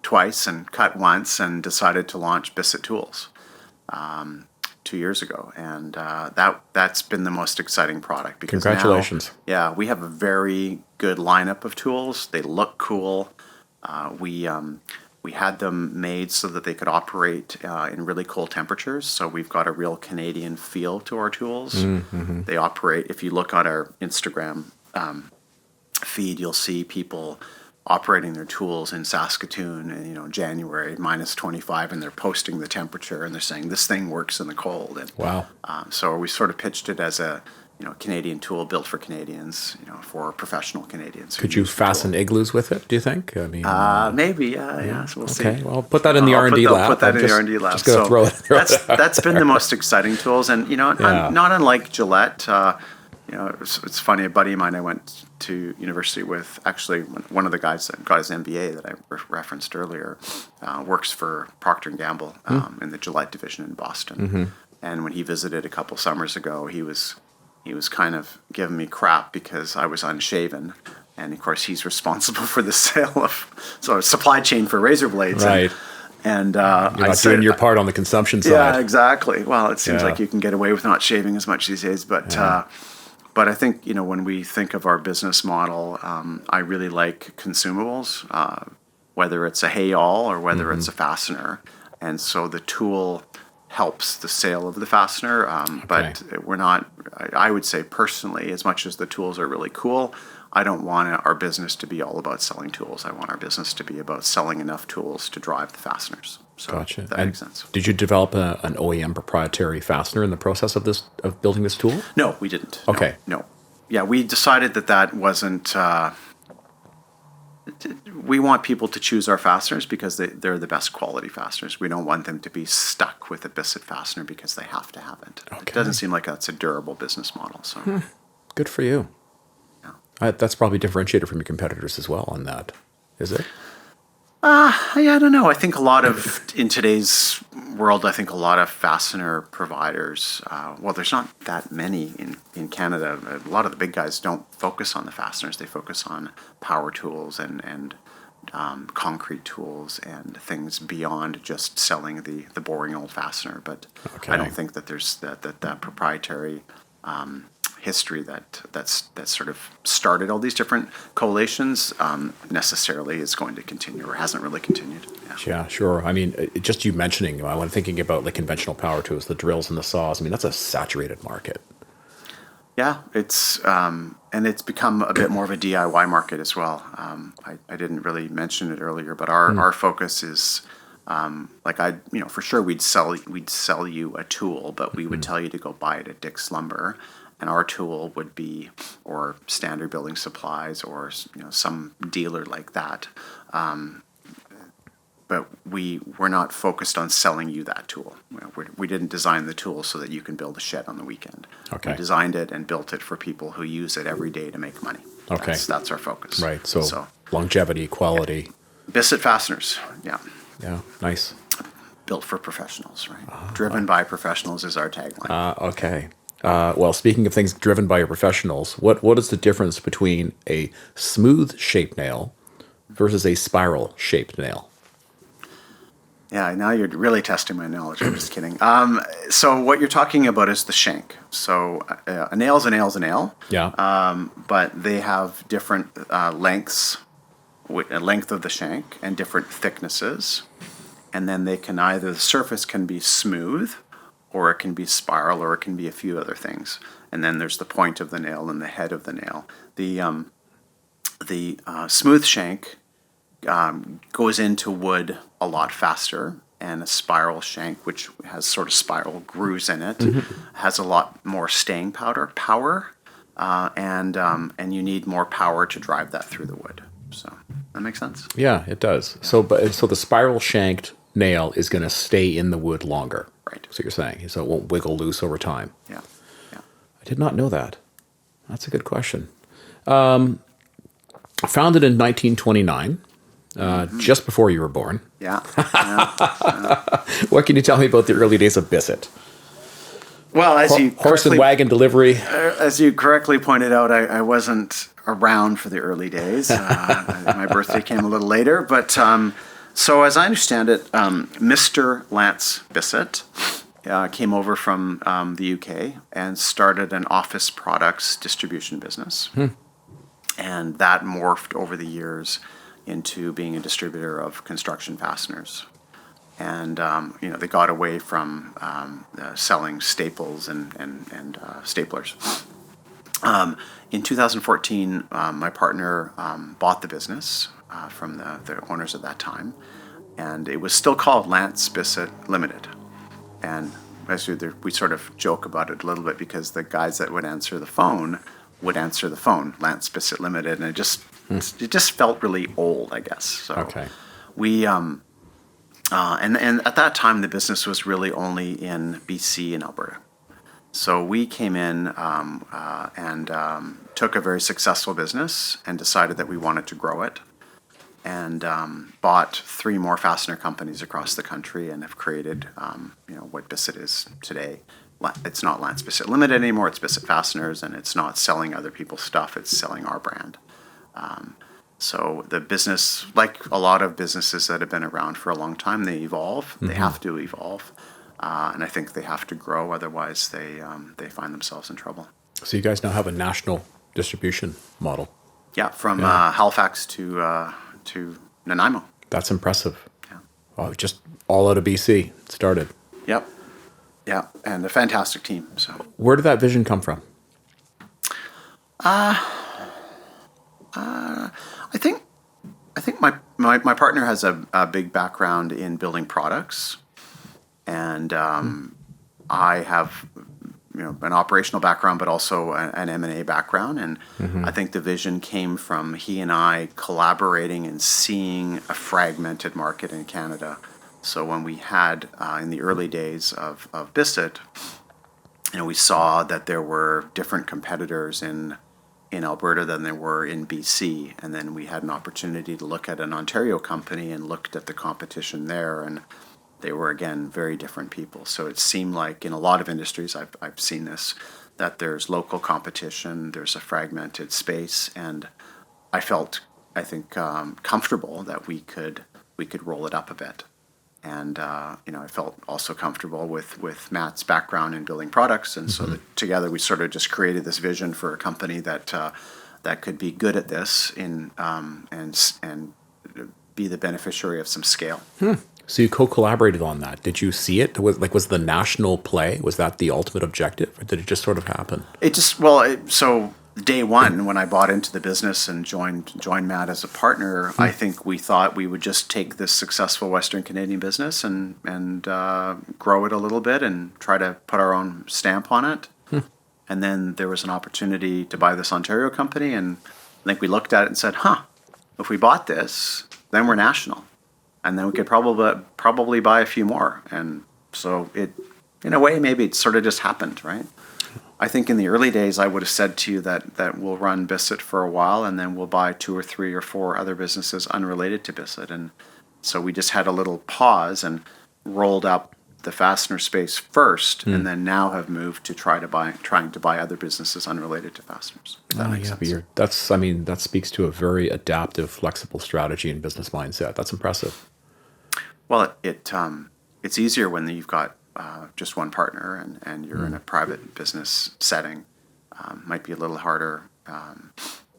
twice and cut once and decided to launch Bissett Tools 2 years ago, and that's been the most exciting product because Congratulations. Now, we have a very good lineup of tools. They look cool. We had them made so that they could operate in really cold temperatures. So we've got a real Canadian feel to our tools. Mm-hmm. They operate. If you look on our Instagram feed, you'll see people operating their tools in Saskatoon in January -25, and they're posting the temperature and they're saying this thing works in the cold. And, wow. So we sort of pitched it as a Canadian tool built for Canadians, for professional Canadians. Could you fasten igloos with it, do you think? I mean, maybe, yeah. So we'll see. Okay, well, put that in the R&D lab. Put that in the R&D lab. Just going to throw it. That's been the most exciting tools, and not unlike Gillette. It's funny. A buddy of mine I went to university with, actually, one of the guys that got his MBA that I referenced earlier, works for Procter & Gamble in the Gillette division in Boston. Mm-hmm. And when he visited a couple summers ago, he was kind of giving me crap because I was unshaven. And of course, he's responsible for the sale of supply chain for razor blades. Right. And you're not doing your part on the consumption side. Yeah, exactly. Well, it seems like you can get away with not shaving as much these days. But I think, when we think of our business model, I really like consumables, whether it's a hay-all or whether it's a fastener. And so the tool helps the sale of the fastener, but we're not, I would say personally, as much as the tools are really cool, I don't want our business to be all about selling tools. I want our business to be about selling enough tools to drive the fasteners. So gotcha. That makes sense. Did you develop an OEM proprietary fastener in the process of building this tool? No, we didn't. Okay. No. Yeah, we decided that wasn't... we want people to choose our fasteners because they're the best quality fasteners. We don't want them to be stuck with a Bissett fastener because they have to have it. Okay. It doesn't seem like that's a durable business model. So, Good for you. Yeah. That's probably differentiated from your competitors as well on that, is it? I don't know. I think in today's world, I think a lot of fastener providers, there's not that many in Canada. A lot of the big guys don't focus on the fasteners. They focus on power tools and concrete tools and things beyond just selling the boring old fastener. But I don't think that there's that proprietary history that's sort of started all these different coalitions necessarily is going to continue or hasn't really continued. Yeah, sure. I mean, just you mentioning, when thinking about like conventional power tools, the drills and the saws, I mean, that's a saturated market. Yeah, it's and it's become a bit more of a DIY market as well. I didn't really mention it earlier, but our focus is for sure we'd sell you a tool, but we would tell you to go buy it at Dick's Lumber. And our tool would be, or Standard Building Supplies, or some dealer like that. But we're not focused on selling you that tool. We didn't design the tool so that you can build a shed on the weekend. Okay. We designed it and built it for people who use it every day to make money. Okay. That's our focus. Right. So longevity, quality. Bissett Fasteners. Yeah. Yeah. Nice. Built for professionals, right? Driven by professionals is our tagline. Okay. Well, speaking of things driven by your professionals, what is the difference between a smooth shaped nail versus a spiral shaped nail? Yeah, now you're really testing my knowledge. I'm just kidding. So what you're talking about is the shank. So a nail is a nail is a nail. Yeah. But they have different lengths, length of the shank, and different thicknesses. And then the surface can be smooth, or it can be spiral, or it can be a few other things. And then there's the point of the nail and the head of the nail. The smooth shank goes into wood a lot faster, and a spiral shank, which has sort of spiral grooves in it, has a lot more staying power, and you need more power to drive that through the wood. So that makes sense. Yeah, it does. Yeah. So the spiral shanked nail is going to stay in the wood longer. Right. So you're saying, so it won't wiggle loose over time. Yeah. I did not know that. That's a good question. Founded in 1929, just before you were born. Yeah. What can you tell me about the early days of Bissett? Well, Horse and wagon delivery. As you correctly pointed out, I wasn't around for the early days. My birthday came a little later, but so as I understand it, Mr. Lance Bissett came over from the UK and started an office products distribution business. And that morphed over the years into being a distributor of construction fasteners. And they got away from selling staples and staplers. In 2014, my partner bought the business from the owners at that time, and it was still called Lance Bissett Limited. And we sort of joke about it a little bit because the guys that would answer the phone, Lance Bissett Limited, and it just felt really old, I guess. So Okay. we and at that time the business was really only in BC and Alberta. So we came in and took a very successful business and decided that we wanted to grow it, and bought 3 more fastener companies across the country and have created what Bissett is today. It's not Lance Bissett Limited anymore, it's Bissett Fasteners, and it's not selling other people's stuff, it's selling our brand. So the business, like a lot of businesses that have been around for a long time, they evolve. They have to evolve. And I think they have to grow, otherwise they find themselves in trouble. So you guys now have a national distribution model. Yeah, from Halifax to Nanaimo. That's impressive. Yeah. Wow, just all out of BC started. Yep. Yeah, and a fantastic team. So Where did that vision come from? I think my partner has a big background in building products, and I have an operational background, but also an M&A background. And I think the vision came from he and I collaborating and seeing a fragmented market in Canada. So when we had, in the early days of Bissett, we saw that there were different competitors in Alberta than there were in BC. And then we had an opportunity to look at an Ontario company and looked at the competition there, and they were, again, very different people. So it seemed like in a lot of industries, I've seen this, that there's local competition, there's a fragmented space, and I think, comfortable that we could roll it up a bit. And I felt also comfortable with Matt's background in building products, and so together we sort of just created this vision for a company that could be good at this and be the beneficiary of some scale. So you co-collaborated on that. Did you see it? Was the national play, was that the ultimate objective, or did it just sort of happen? So day one, when I bought into the business and joined Matt as a partner, I think we thought we would just take this successful Western Canadian business and grow it a little bit and try to put our own stamp on it. And then there was an opportunity to buy this Ontario company, and I think we looked at it and said, if we bought this, then we're national. And then we could probably buy a few more. And so it, in a way, maybe it sort of just happened, right? I think in the early days, I would have said to you that we'll run Bissett for a while, and then we'll buy 2 or 3 or 4 other businesses unrelated to Bissett. And so we just had a little pause and rolled up the fastener space first, and then now have moved to trying to buy other businesses unrelated to fasteners. If that makes sense. That speaks to a very adaptive, flexible strategy and business mindset. That's impressive. Well, it's easier when you've got just one partner and you're in a private business setting. Might be a little harder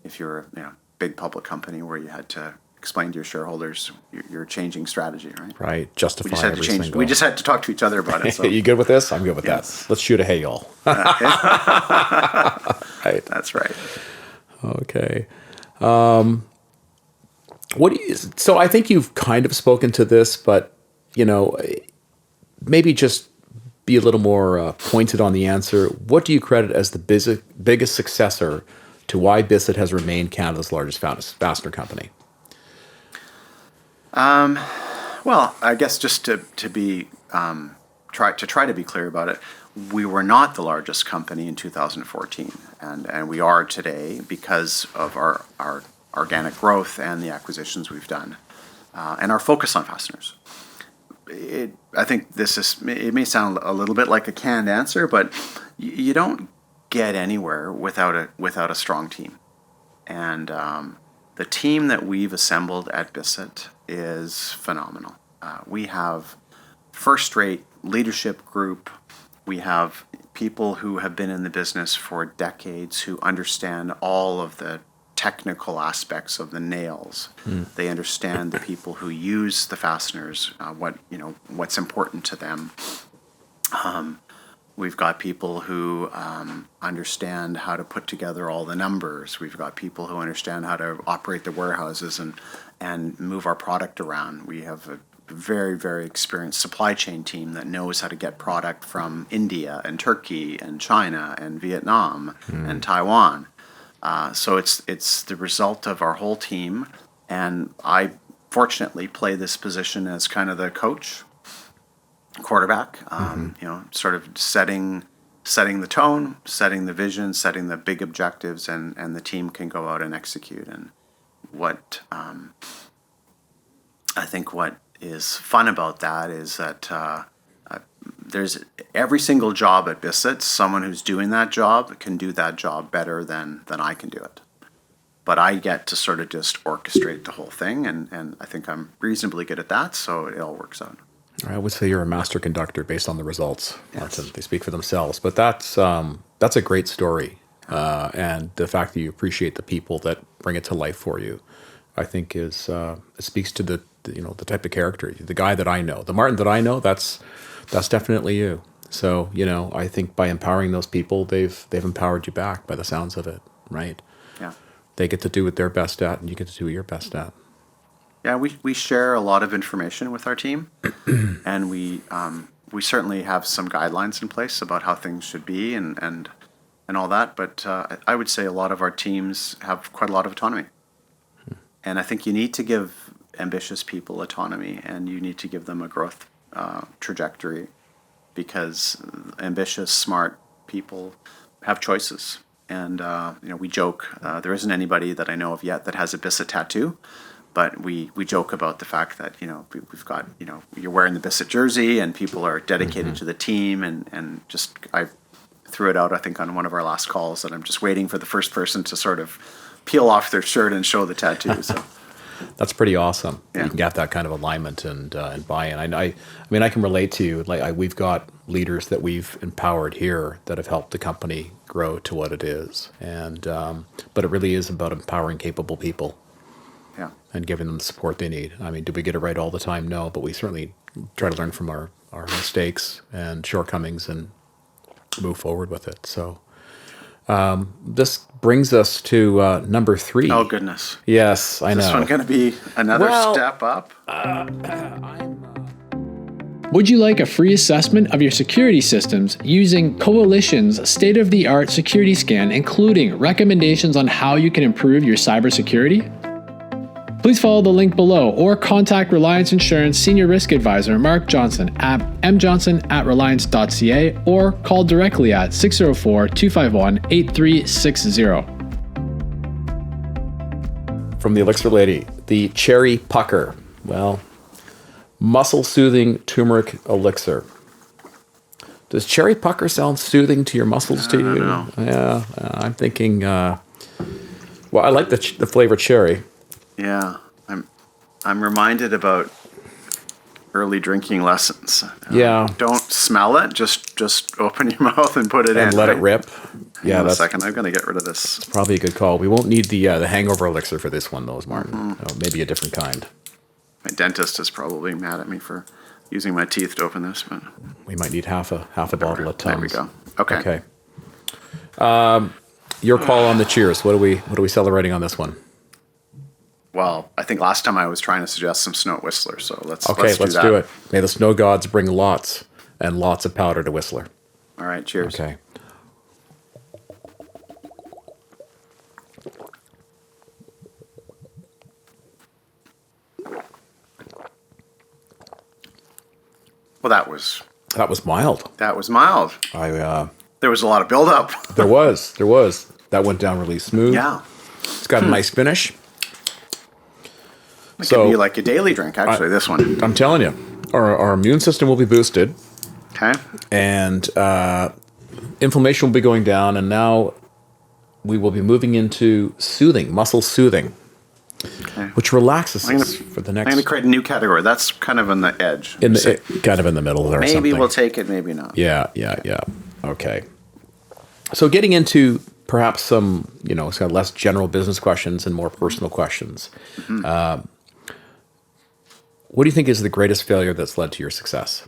if you're a big public company where you had to explain to your shareholders you're changing strategy, right? Right. Justify every single. We just had to talk to each other about it. So. You good with this? I'm good with Yes. that. Let's shoot a hey y'all. Right. That's right. Okay. So I think you've kind of spoken to this, but maybe just be a little more pointed on the answer. What do you credit as the biggest successor to why Bissett has remained Canada's largest fastener company? Well, I guess just to be try to be clear about it, we were not the largest company in 2014, and we are today because of our organic growth and the acquisitions we've done, and our focus on fasteners. I think it may sound a little bit like a canned answer, but you don't get anywhere without a strong team. And the team that we've assembled at Bissett is phenomenal. We have first-rate leadership group. We have people who have been in the business for decades who understand all of the technical aspects of the nails. They understand the people who use the fasteners, what's important to them. We've got people who understand how to put together all the numbers. We've got people who understand how to operate the warehouses and move our product around. We have a very, very experienced supply chain team that knows how to get product from India and Turkey and China and Vietnam and Taiwan. So it's the result of our whole team. And I fortunately play this position as kind of the coach, quarterback, sort of setting the tone, setting the vision, setting the big objectives, and the team can go out and execute. And what I think what is fun about that is that there's every single job at Bissett, someone who's doing that job can do that job better than I can do it. But I get to sort of just orchestrate the whole thing, and I think I'm reasonably good at that, so it all works out. I would say you're a master conductor based on the results. Yes. They speak for themselves. But that's a great story, and the fact that you appreciate the people that bring it to life for you, I think it speaks to the type of character, the guy that I know, the Martin that I know. That's definitely you. So I think by empowering those people, they've empowered you back by the sounds of it, right? Yeah. They get to do what they're best at, and you get to do what you're best at. Yeah, we share a lot of information with our team, and we certainly have some guidelines in place about how things should be and all that. But I would say a lot of our teams have quite a lot of autonomy, and I think you need to give ambitious people autonomy, and you need to give them a growth trajectory, because ambitious, smart people have choices. And we joke. There isn't anybody that I know of yet that has a Bissett tattoo. But we joke about the fact that, we've got, you're wearing the Bissett jersey and people are dedicated to the team. And just, I threw it out, I think, on one of our last calls, that I'm just waiting for the first person to sort of peel off their shirt and show the tattoo. So that's pretty awesome. Yeah. You can get that kind of alignment and buy-in. I mean, I can relate to you. We've got leaders that we've empowered here that have helped the company grow to what it is. And but it really is about empowering capable people. Yeah. And giving them the support they need. I mean, do we get it right all the time? No, but we certainly try to learn from our mistakes and shortcomings and move forward with it. So this brings us to number 3. Oh, goodness. Yes, I know. Is this one going to be another step up? Would you like a free assessment of your security systems using Coalition's state-of-the-art security scan, including recommendations on how you can improve your cybersecurity? Please follow the link below or contact Reliance Insurance Senior Risk Advisor Mark Johnson at mjohnson@reliance.ca or call directly at 604-251-8360. From the Elixir Lady, the Cherry Pucker. Well, muscle-soothing turmeric elixir. Does Cherry Pucker sound soothing to your muscles to you? No. Yeah, I'm thinking, I like the flavor cherry. Yeah, I'm reminded about early drinking lessons. Yeah. Don't smell it. Just open your mouth and put it in. And let it rip. Yeah, that's a second. I'm going to get rid of this. Probably a good call. We won't need the hangover elixir for this one, though, Martin. Maybe a different kind. My dentist is probably mad at me for using my teeth to open this, but we might need half a bottle of Tums. There we go. Okay. Your call on the cheers. What are we celebrating on this one? Well, I think last time I was trying to suggest some Snow Whistler, so let's do it. May the snow gods bring lots and lots of powder to Whistler. All right, cheers. Okay. Well, that was mild. That was mild. There was a lot of buildup. There was. That went down really smooth. Yeah. It's got a nice finish. It could be like a daily drink, actually, this one. I'm telling you, our immune system will be boosted. Okay. And inflammation will be going down. And now we will be moving into soothing, muscle soothing, which relaxes us for the next. I'm going to create a new category. That's kind of on the edge. Kind of in the middle or something. Maybe we'll take it, maybe not. Yeah. Okay. So getting into perhaps some, it's got less general business questions and more personal questions. Mm-hmm. What do you think is the greatest failure that's led to your success?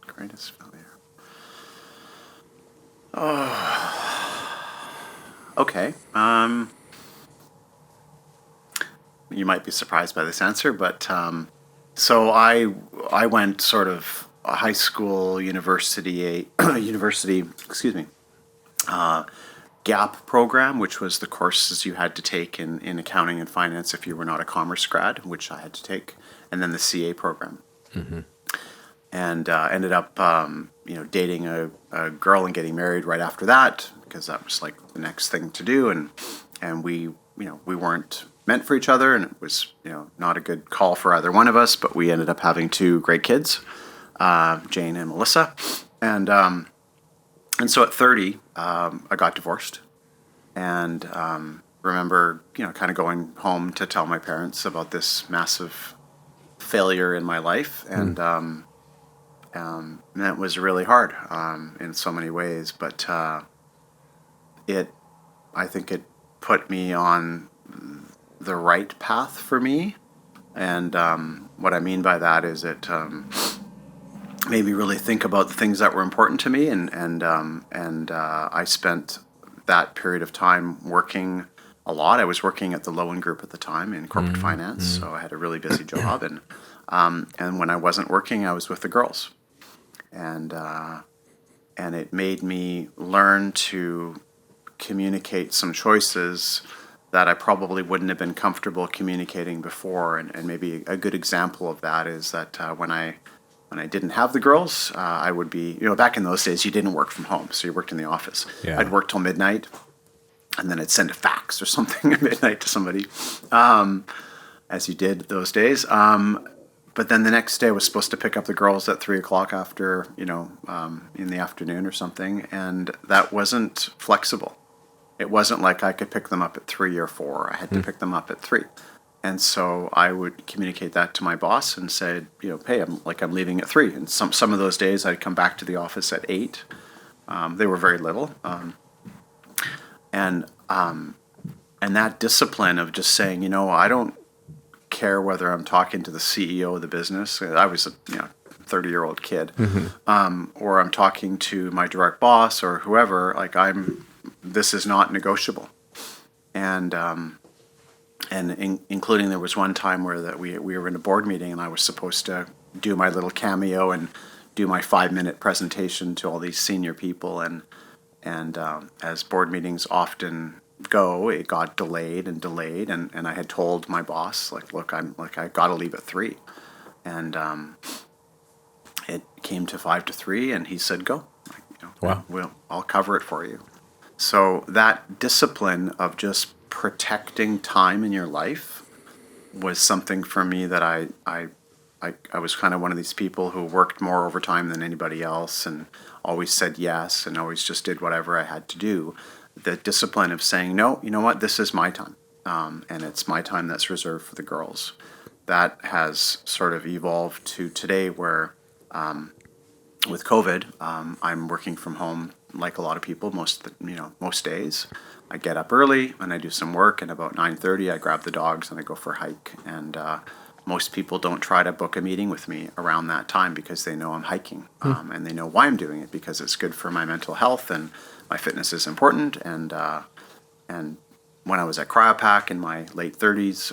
Greatest failure. Oh. Okay. You might be surprised by this answer, but so I went sort of a high school, university, GAP program, which was the courses you had to take in accounting and finance if you were not a commerce grad, which I had to take, and then the CA program. Mm-hmm. And ended up, dating a girl and getting married right after that, because that was like the next thing to do, and we weren't meant for each other, and it was not a good call for either one of us, but we ended up having two great kids, Jane and Melissa, and so at 30, I got divorced, and remember kind of going home to tell my parents about this massive failure in my life, and that was really hard in so many ways, but I think it put me on the right path for me, and what I mean by that is it made me really think about the things that were important to me, and I spent that period of time working a lot. I was working at the Lowen Group at the time in corporate finance, so I had a really busy job, and when I wasn't working, I was with the girls, and it made me learn to communicate some choices that I probably wouldn't have been comfortable communicating before, and maybe a good example of that is that when I didn't have the girls, I would be, back in those days, you didn't work from home, so you worked in the office. Yeah. I'd work till midnight, and then I'd send a fax or something at midnight to somebody, as you did those days. But then the next day I was supposed to pick up the girls at 3 o'clock after, in the afternoon or something, and that wasn't flexible. It wasn't like I could pick them up at 3 or 4. I had to pick them up at 3. And so I would communicate that to my boss and say, hey, I'm leaving at 3. And some of those days I'd come back to the office at 8. They were very little. And that discipline of just saying, I don't care whether I'm talking to the CEO of the business. I was a 30-year-old kid, or I'm talking to my direct boss or whoever. This is not negotiable, and including there was one time where we were in a board meeting and I was supposed to do my little cameo and do my 5-minute presentation to all these senior people, and as board meetings often go, it got delayed, and I had told my boss, look, I got to leave at 3, and it came to 5 to 3, and he said, go. Wow. I'll cover it for you. So that discipline of just protecting time in your life was something for me that I was kind of one of these people who worked more overtime than anybody else, and always said yes, and always just did whatever I had to do. The discipline of saying, no, you know what, this is my time, and it's my time that's reserved for the girls. That has sort of evolved to today where with COVID, I'm working from home like a lot of people most days. I get up early and I do some work, and about 9:30 I grab the dogs and I go for a hike, and most people don't try to book a meeting with me around that time because they know I'm hiking, and they know why I'm doing it, because it's good for my mental health and my fitness is important, and when I was at Cryopac in my late 30s,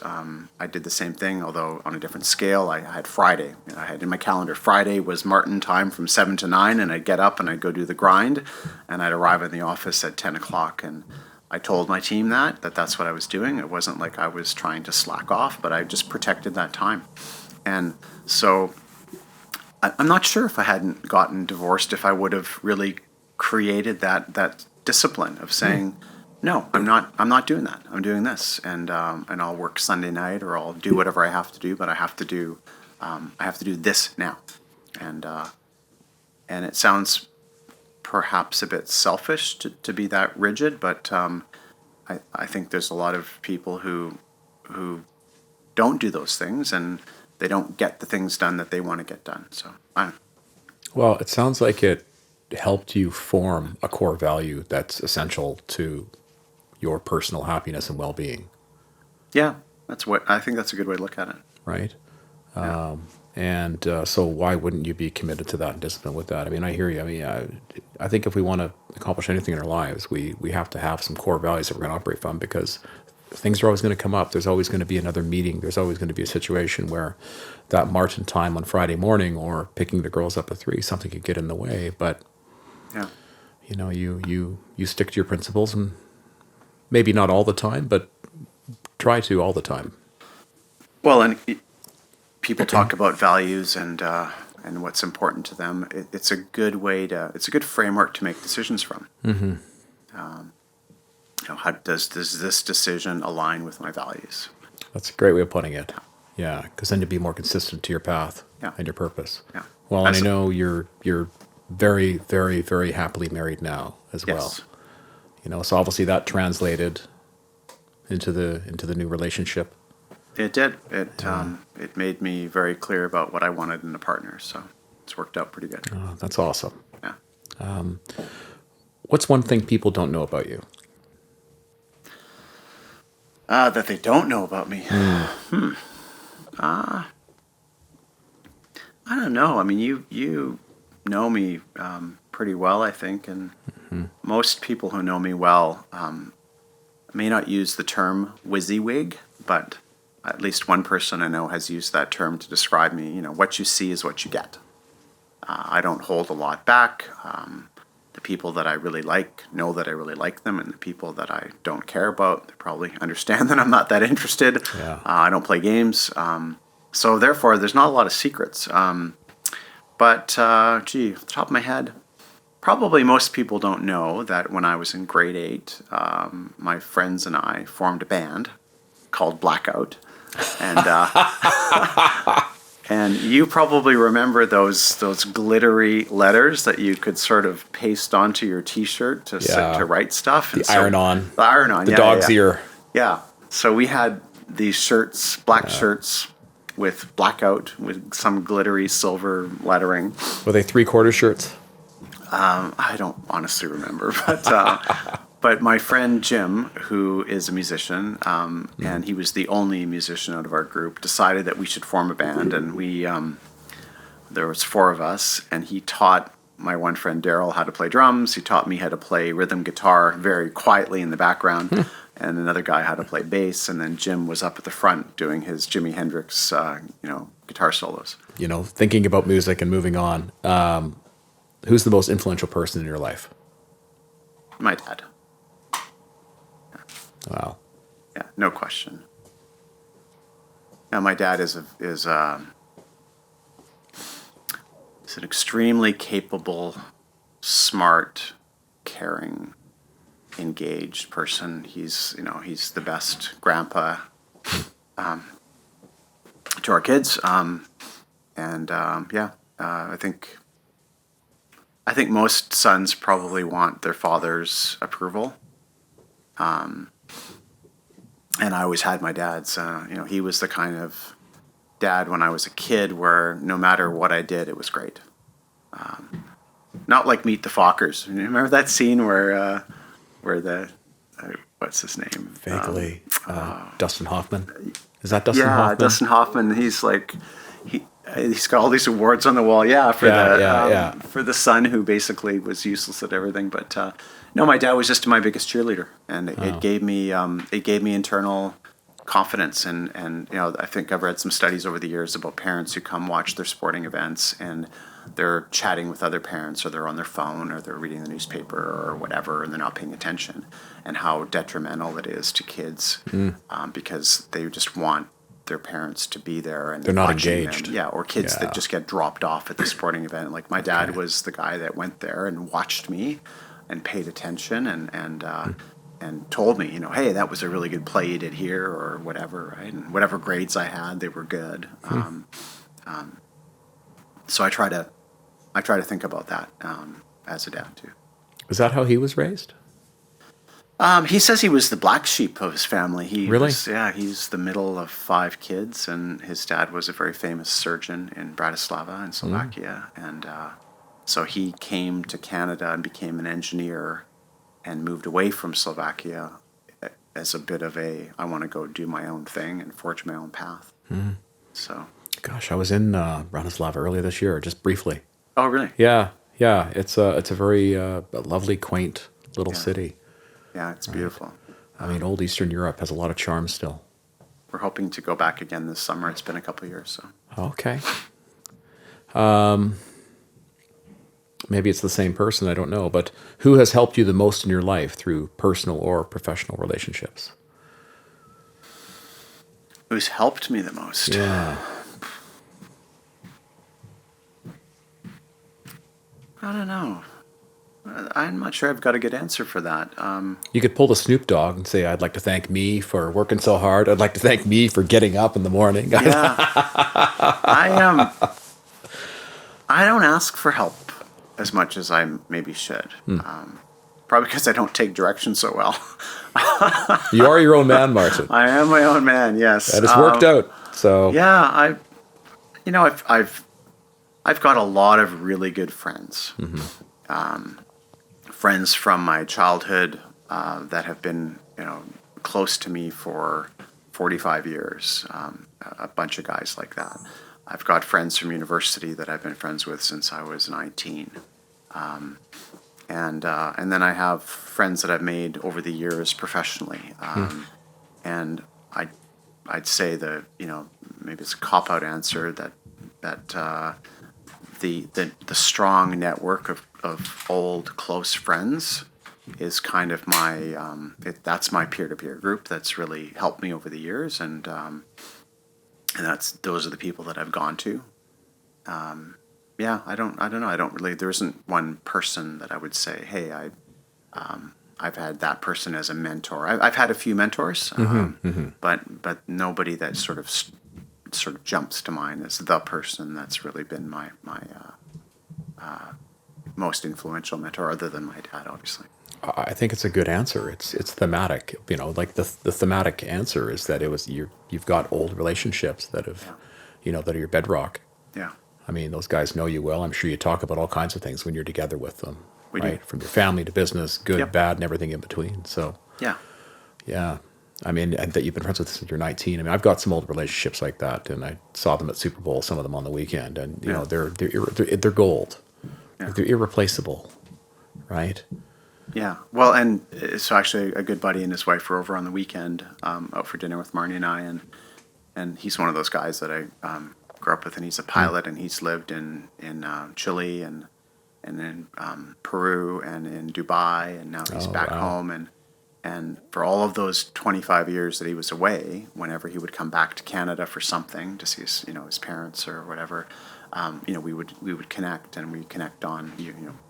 I did the same thing, although on a different scale. I had Friday. I had in my calendar, Friday was Martin time from 7 to 9, and I'd get up and I'd go do the grind, and I'd arrive in the office at 10 o'clock, and I told my team that's what I was doing. It wasn't like I was trying to slack off, but I just protected that time. And so I'm not sure if I hadn't gotten divorced, if I would have really created that discipline of saying, no, I'm not doing that. I'm doing this, and I'll work Sunday night, or I'll do whatever I have to do, but I have to do this now. And it sounds perhaps a bit selfish to be that rigid, but I think there's a lot of people who don't do those things, and they don't get the things done that they want to get done. So, Well, it sounds like it helped you form a core value that's essential to your personal happiness and well-being, yeah, I think that's a good way to look at it. right? Yeah. So why wouldn't you be committed to that and disciplined with that? I mean, I hear you. I mean, I think if we want to accomplish anything in our lives, we have to have some core values that we're going to operate from, because things are always going to come up. There's always going to be another meeting. There's always going to be a situation where that Martin time on Friday morning, or picking the girls up at 3, something could get in the way. But Yeah. you stick to your principles, and maybe not all the time, but try to all the time. Well, and people talk about values and what's important to them. It's a good framework to make decisions from. Mm-hmm. How does this decision align with my values? That's a great way of putting it. Yeah, because then you'll be more consistent to your path Yeah. and your purpose. Yeah. Well, and I know you're very, very, very happily married now as well. Yes. So obviously that translated into the new relationship. It did. It made me very clear about what I wanted in a partner. So it's worked out pretty good. Oh, that's awesome. Yeah. What's one thing people don't know about you? That they don't know about me. I don't know. I mean, you know me pretty well, I think, and most people who know me well may not use the term WYSIWYG, but at least one person I know has used that term to describe me. What you see is what you get. I don't hold a lot back. The people that I really like know that I really like them, and the people that I don't care about, they probably understand that I'm not that interested. Yeah. I don't play games. So therefore, there's not a lot of secrets. But off the top of my head, probably most people don't know that when I was in grade 8, my friends and I formed a band called Blackout. And and you probably remember those glittery letters that you could sort of paste onto your T-shirt to write stuff. The iron-on. The iron-on, The dog's ear. Yeah. So we had these shirts, black shirts with Blackout, with some glittery silver lettering. Were they 3/4 shirts? I don't honestly remember, but my friend Jim, who is a musician, and he was the only musician out of our group, decided that we should form a band, and there was 4 of us, and he taught my one friend Daryl how to play drums. He taught me how to play rhythm guitar very quietly in the background, and another guy how to play bass, and then Jim was up at the front doing his Jimi Hendrix, guitar solos. Thinking about music and moving on. Who's the most influential person in your life? My dad. Wow. Yeah, no question. Now, my dad is an extremely capable, smart, caring, engaged person. He's the best grandpa to our kids. I think most sons probably want their father's approval. And I always had my dad's. He was the kind of dad when I was a kid where no matter what I did, it was great. Not like Meet the Fockers. Remember that scene where the what's his name? Vaguely. Dustin Hoffman. Is that Dustin Hoffman? Yeah, Dustin Hoffman. He's like he's got all these awards on the wall. For the son who basically was useless at everything. But no, my dad was just my biggest cheerleader, and it gave me internal confidence. And I think I've read some studies over the years about parents who come watch their sporting events and they're chatting with other parents, or they're on their phone, or they're reading the newspaper or whatever, and they're not paying attention, and how detrimental it is to kids because they just want their parents to be there, and they're not engaged. Or kids that just get dropped off at the sporting event. Like my dad was the guy that went there and watched me and paid attention and told me, hey, that was a really good play you did here, or whatever, right? And whatever grades I had, they were good. So I try to think about that. as a dad too. Is that how he was raised? He says he was the black sheep of his family. Really? He's the middle of 5 kids, and his dad was a very famous surgeon in Bratislava in Slovakia. And so he came to Canada and became an engineer and moved away from Slovakia as a bit of I want to go do my own thing and forge my own path. So. Gosh, I was in Bratislava earlier this year, just briefly. Oh, really? Yeah. It's a very lovely, quaint little city. Yeah, it's beautiful. I mean, old Eastern Europe has a lot of charm still. We're hoping to go back again this summer. It's been a couple of years, so. Okay. Maybe it's the same person, I don't know. But who has helped you the most in your life through personal or professional relationships? Who's helped me the most? Yeah. I don't know. I'm not sure I've got a good answer for that. You could pull the Snoop Dogg and say, I'd like to thank me for working so hard. I'd like to thank me for getting up in the morning. Yeah. I don't ask for help as much as I maybe should. Probably because I don't take direction so well. You are your own man, Martin. I am my own man, yes. And it's worked out. So yeah, I've got a lot of really good friends. Friends from my childhood that have been, close to me for 45 years. A bunch of guys like that. I've got friends from university that I've been friends with since I was 19. And then I have friends that I've made over the years professionally. And I'd say that, maybe it's a cop-out answer that the strong network of old close friends is kind of my that's my peer-to-peer group that's really helped me over the years, and those are the people that I've gone to. I don't know. I don't really. There isn't one person that I would say, hey, I've had that person as a mentor. I've had a few mentors, but nobody that sort of jumps to mind as the person that's really been my most influential mentor, other than my dad, obviously. I think it's a good answer. It's thematic. Like the thematic answer is that you've got old relationships that have, that are your bedrock. Yeah. I mean, those guys know you well. I'm sure you talk about all kinds of things when you're together with them. We right? do. From your family to business, good, bad, and everything in between. So yeah. I mean, and that you've been friends with since you're 19. I mean, I've got some old relationships like that, and I saw them at Super Bowl, some of them on the weekend, and they're gold. Yeah. They're irreplaceable, right? Yeah. Well, and so actually a good buddy and his wife were over on the weekend out for dinner with Marnie and I, and he's one of those guys that I grew up with, and he's a pilot, and he's lived in Chile and in Peru and in Dubai, and now he's back home, and for all of those 25 years that he was away, whenever he would come back to Canada for something, to see his parents or whatever, we would connect, and we connect on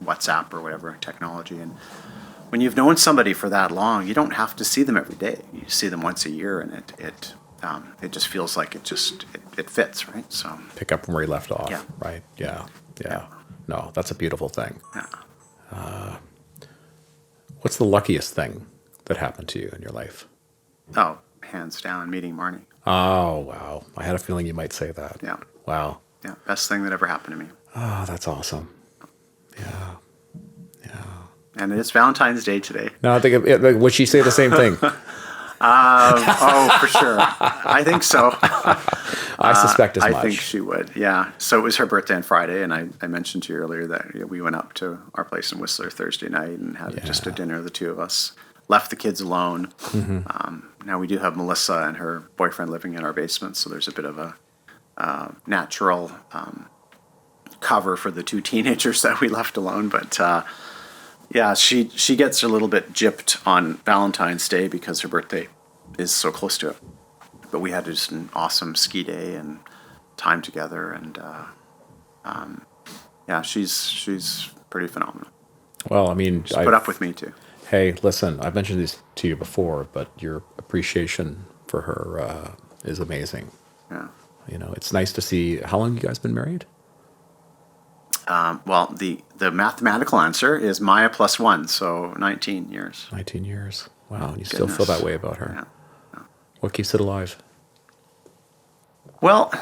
WhatsApp or whatever technology. And when you've known somebody for that long, you don't have to see them every day. You see them once a year, and it just feels like it fits, right? So pick up from where you left off, Yeah. right? Yeah. No, that's a beautiful thing. Yeah. What's the luckiest thing that happened to you in your life? Oh, hands down, meeting Marnie. Oh, wow. I had a feeling you might say that. Yeah. Wow. Yeah, best thing that ever happened to me. Oh, that's awesome. Yeah. And it's Valentine's Day today. No, I think, would she say the same thing? Oh, for sure. I think so. I suspect as much. I think she would, yeah. So it was her birthday on Friday, and I mentioned to you earlier that we went up to our place in Whistler Thursday night and had just a dinner, the two of us. Left the kids alone. Now we do have Melissa and her boyfriend living in our basement, so there's a bit of a natural cover for the two teenagers that we left alone. But she gets a little bit gypped on Valentine's Day because her birthday is so close to it. But we had just an awesome ski day and time together, and she's pretty phenomenal. Well, I mean, She's put up with me too. Hey, listen, I've mentioned this to you before, but your appreciation for her is amazing. Yeah. It's nice to see. How long you guys been married? Well, the mathematical answer is Maya plus 1, so 19 years. 19 years. Wow, and you still feel that way about her. Yeah. What keeps it alive? Well,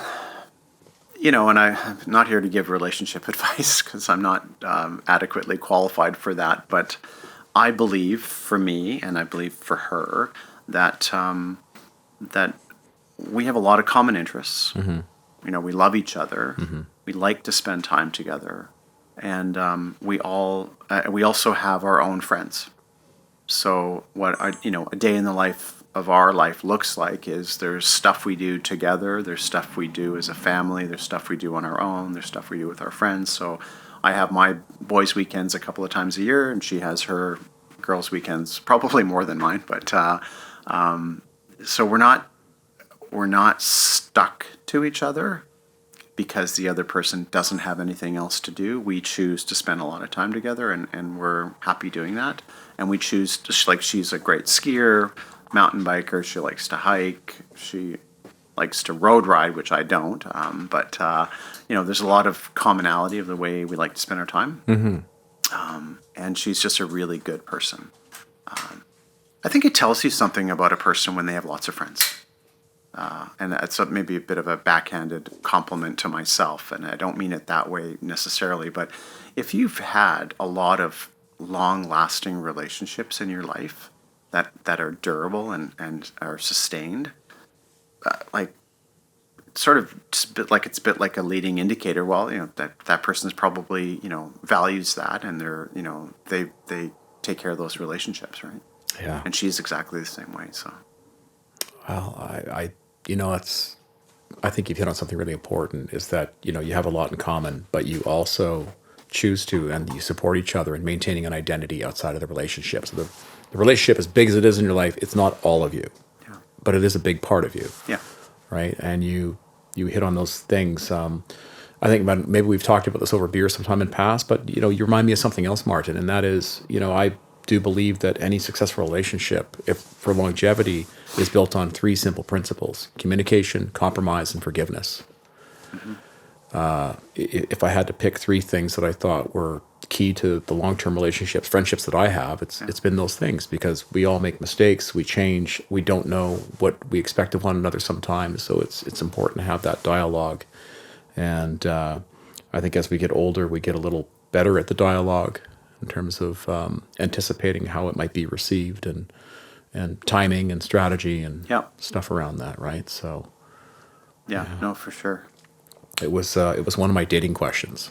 and I'm not here to give relationship advice because I'm not adequately qualified for that. But I believe for me, and I believe for her, that that we have a lot of common interests. Mm-hmm. We love each other. Mm-hmm. We like to spend time together, and we also have our own friends. So what a day in the life of our life looks like is there's stuff we do together, there's stuff we do as a family, there's stuff we do on our own, there's stuff we do with our friends. So I have my boys' weekends a couple of times a year, and she has her girls' weekends probably more than mine. But so we're not stuck to each other because the other person doesn't have anything else to do. We choose to spend a lot of time together, and we're happy doing that. And we choose to, like, she's a great skier, mountain biker. She likes to hike. She likes to road ride, which I don't. But there's a lot of commonality of the way we like to spend our time. Mm-hmm. And she's just a really good person. I think it tells you something about a person when they have lots of friends. And that's maybe a bit of a backhanded compliment to myself, and I don't mean it that way necessarily. But if you've had a lot of long-lasting relationships in your life that are durable and are sustained, it's a bit like a leading indicator. Well, that person is probably values that, and they take care of those relationships, right? Yeah. And she's exactly the same way. So, well, I think you've hit on something really important. Is that you have a lot in common, but you also choose to, and you support each other in maintaining an identity outside of the relationship. So the relationship, as big as it is in your life, it's not all of you, but it is a big part of you. Yeah. Right. And you hit on those things. I think maybe we've talked about this over beer sometime in the past, but you remind me of something else, Martin, and that is, I do believe that any successful relationship, if for longevity, is built on 3 simple principles: communication, compromise, and forgiveness. Mm-hmm. If I had to pick 3 things that I thought were key to the long-term relationships, friendships that I have, it's been those things, because we all make mistakes, we change, we don't know what we expect of one another sometimes, so it's important to have that dialogue. And I think as we get older, we get a little better at the dialogue in terms of anticipating how it might be received, and timing and strategy and stuff around that, right? So no, for sure. It was one of my dating questions.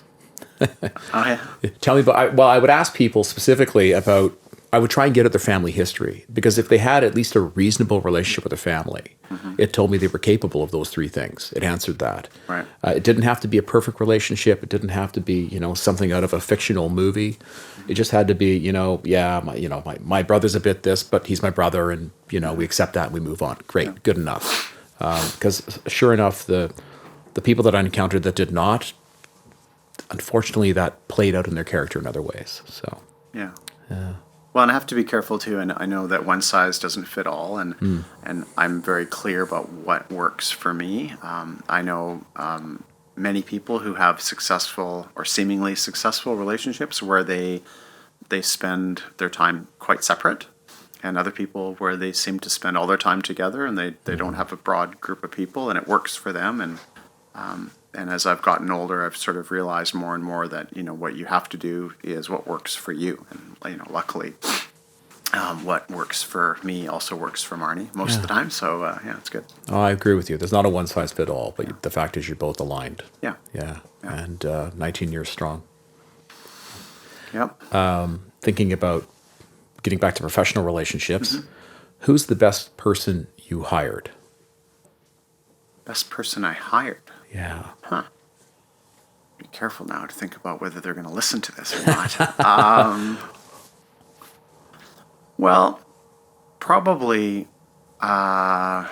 Oh, yeah. Tell me about. I would ask people specifically about. I would try and get at their family history, because if they had at least a reasonable relationship with their family, mm-hmm. it told me they were capable of those 3 things. It answered that. Right. It didn't have to be a perfect relationship. It didn't have to be something out of a fictional movie. It just had to be my brother's a bit this, but he's my brother, and we accept that and we move on. Great, good enough. Because sure enough, the people that I encountered that did not, unfortunately, that played out in their character in other ways. So yeah. Well, and I have to be careful too, and I know that one size doesn't fit all, and I'm very clear about what works for me. I know many people who have successful or seemingly successful relationships where they spend their time quite separate, and other people where they seem to spend all their time together, and they don't have a broad group of people, and it works for them. And as I've gotten older, I've sort of realized more and more that what you have to do is what works for you, and luckily, what works for me also works for Marnie most of the time. So it's good. Oh, I agree with you. There's not a one size fit all, but the fact is you're both aligned. Yeah. And 19 years strong. Yep. Thinking about getting back to professional relationships, mm-hmm. Who's the best person you hired? Best person I hired? Yeah. Huh. Be careful now to think about whether they're going to listen to this or not. Well, probably our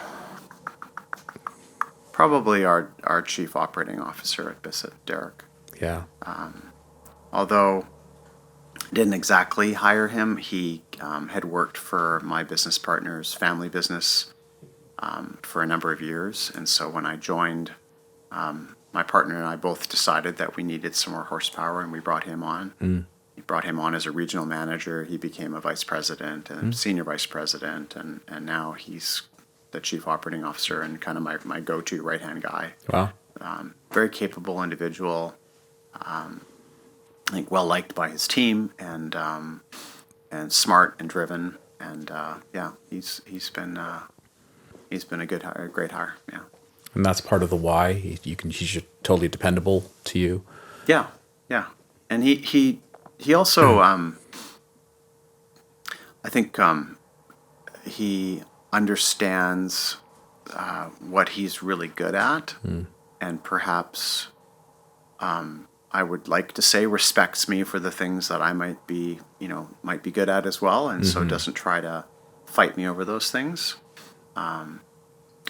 chief operating officer at Bissett, Derek. Yeah. Although I didn't exactly hire him, he had worked for my business partner's family business for a number of years, and so when I joined, my partner and I both decided that we needed some more horsepower, and we brought him on. We brought him on as a regional manager. He became a vice president and senior vice president, and now he's the chief operating officer and kind of my go-to right-hand guy. Wow. Very capable individual. I think well liked by his team, and smart and driven, and he's been a good hire, a great hire. Yeah. And that's part of the why. He's totally dependable to you. Yeah, and he also I think he understands what he's really good at, and perhaps I would like to say respects me for the things that I might be good at as well, and so doesn't try to fight me over those things.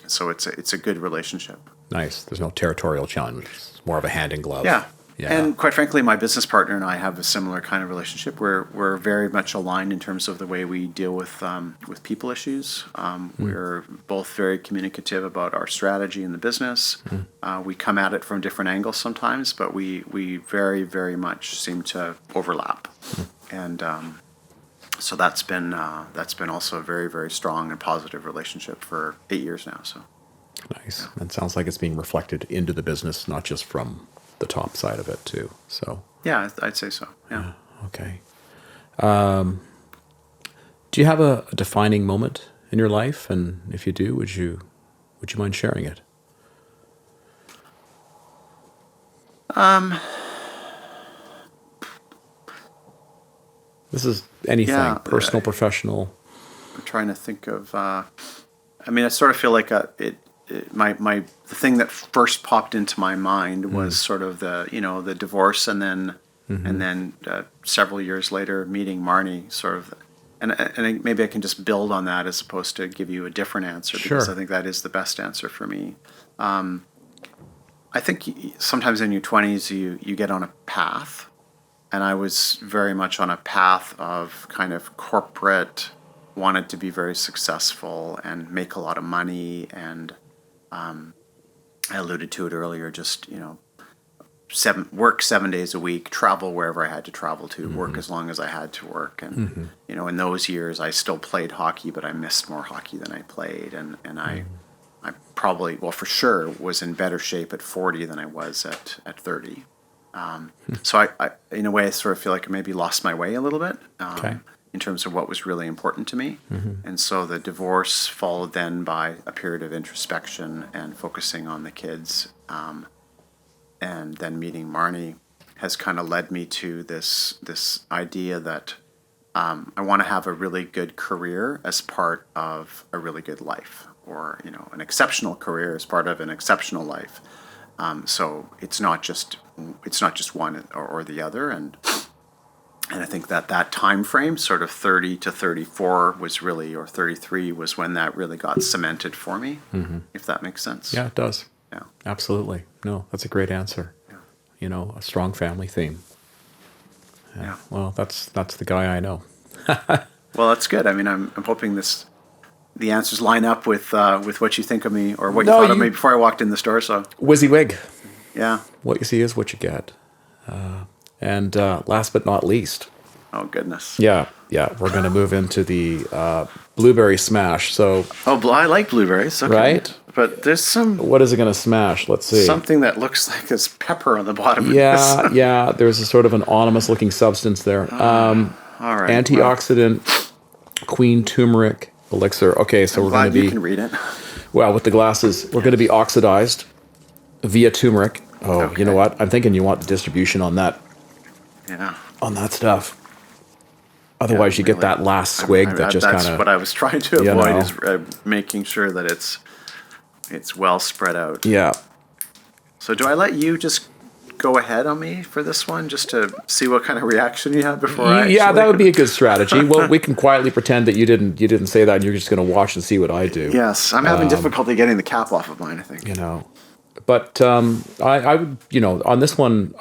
So it's a good relationship. Nice. There's no territorial challenge. It's more of a hand in glove. Yeah. Yeah. And quite frankly, my business partner and I have a similar kind of relationship. We're very much aligned in terms of the way we deal with people issues. We're both very communicative about our strategy in the business. We come at it from different angles sometimes, but we very, very much seem to overlap. And so that's been also a very, very strong and positive relationship for 8 years now. So Nice. Yeah. It sounds like it's being reflected into the business, not just from the top side of it too. So yeah, I'd say so. Yeah. Okay. Do you have a defining moment in your life? And if you do, would you mind sharing it? This is anything, personal, professional. I'm trying to think of. I sort of feel like the thing that first popped into my mind was sort of the divorce, and then several years later meeting Marnie, sort of, and maybe I can just build on that as opposed to give you a different answer, because I think that is the best answer for me. I think sometimes in your 20s you get on a path, and I was very much on a path of kind of corporate, wanted to be very successful and make a lot of money, and I alluded to it earlier, just work 7 days a week, travel wherever I had to travel to, work as long as I had to work, and in those years I still played hockey, but I missed more hockey than I played, and I probably, well, for sure, was in better shape at 40 than I was at 30. So I, in a way, I sort of feel like I maybe lost my way a little bit in terms of what was really important to me. And so the divorce followed then by a period of introspection and focusing on the kids. And then meeting Marnie has kind of led me to this idea that I want to have a really good career as part of a really good life, or an exceptional career as part of an exceptional life. So it's not just one or the other, and I think that time frame, sort of 30 to 34 was really, or 33 was when that really got cemented for me, if that makes sense. Yeah, it does. Yeah, absolutely. No, that's a great answer. Yeah. A strong family theme. Yeah. Well, that's the guy I know. Well, that's good. I'm hoping the answers line up with what you think of me, or what you thought of me before I walked in the store. So WYSIWYG. Yeah. What you see is what you get. And last but not least. Oh, goodness. Yeah. We're going to move into the blueberry smash. So. Oh, I like blueberries. Okay. Right? But there's some. What is it going to smash? Let's see. Something that looks like there's pepper on the bottom of this. Yeah. There's a sort of an ominous looking substance there. All right. Antioxidant, queen turmeric elixir. Okay, so we're going to be. You can read it. Well, with the glasses, we're going to be oxidized via turmeric. Oh, okay. You know what? I'm thinking you want the distribution on that. Yeah. On that stuff. Otherwise, you get that last swig that just kind of. That's what I was trying to avoid, is making sure that it's well spread out. Yeah. So do I let you just go ahead on me for this one, just to see what kind of reaction you have before I? Yeah, that would be a good strategy. Well, we can quietly pretend that you didn't say that, and you're just going to watch and see what I do. Yes, I'm having difficulty getting the cap off of mine, I think. But I would, on this one,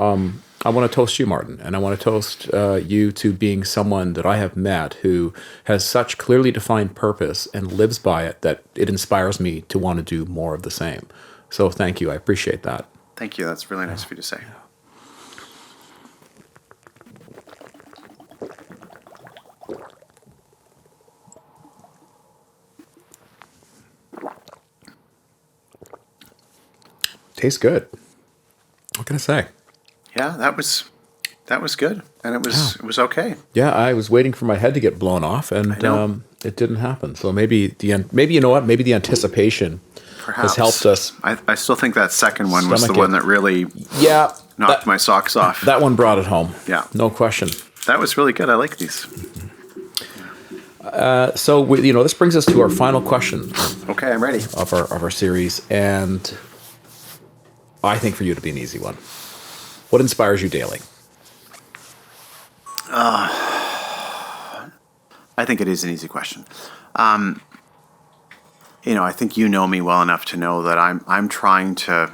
I want to toast you, Martin, and I want to toast you to being someone that I have met who has such clearly defined purpose and lives by it that it inspires me to want to do more of the same. So thank you. I appreciate that. Thank you. That's really nice of you to say. Tastes good. What can I say? Yeah, that was good, and it was okay. Yeah, I was waiting for my head to get blown off, and it didn't happen. So maybe you know what? Maybe the anticipation Perhaps has helped us. I still think that second one was the stomach one it. that really Yeah, knocked my socks off. that one brought it home. Yeah. No question. That was really good. I like these. So this brings us to our final question Okay, I'm ready. of our series, and I think for you to be an easy one. What inspires you daily? I think it is an easy question. I think you know me well enough to know that I'm trying to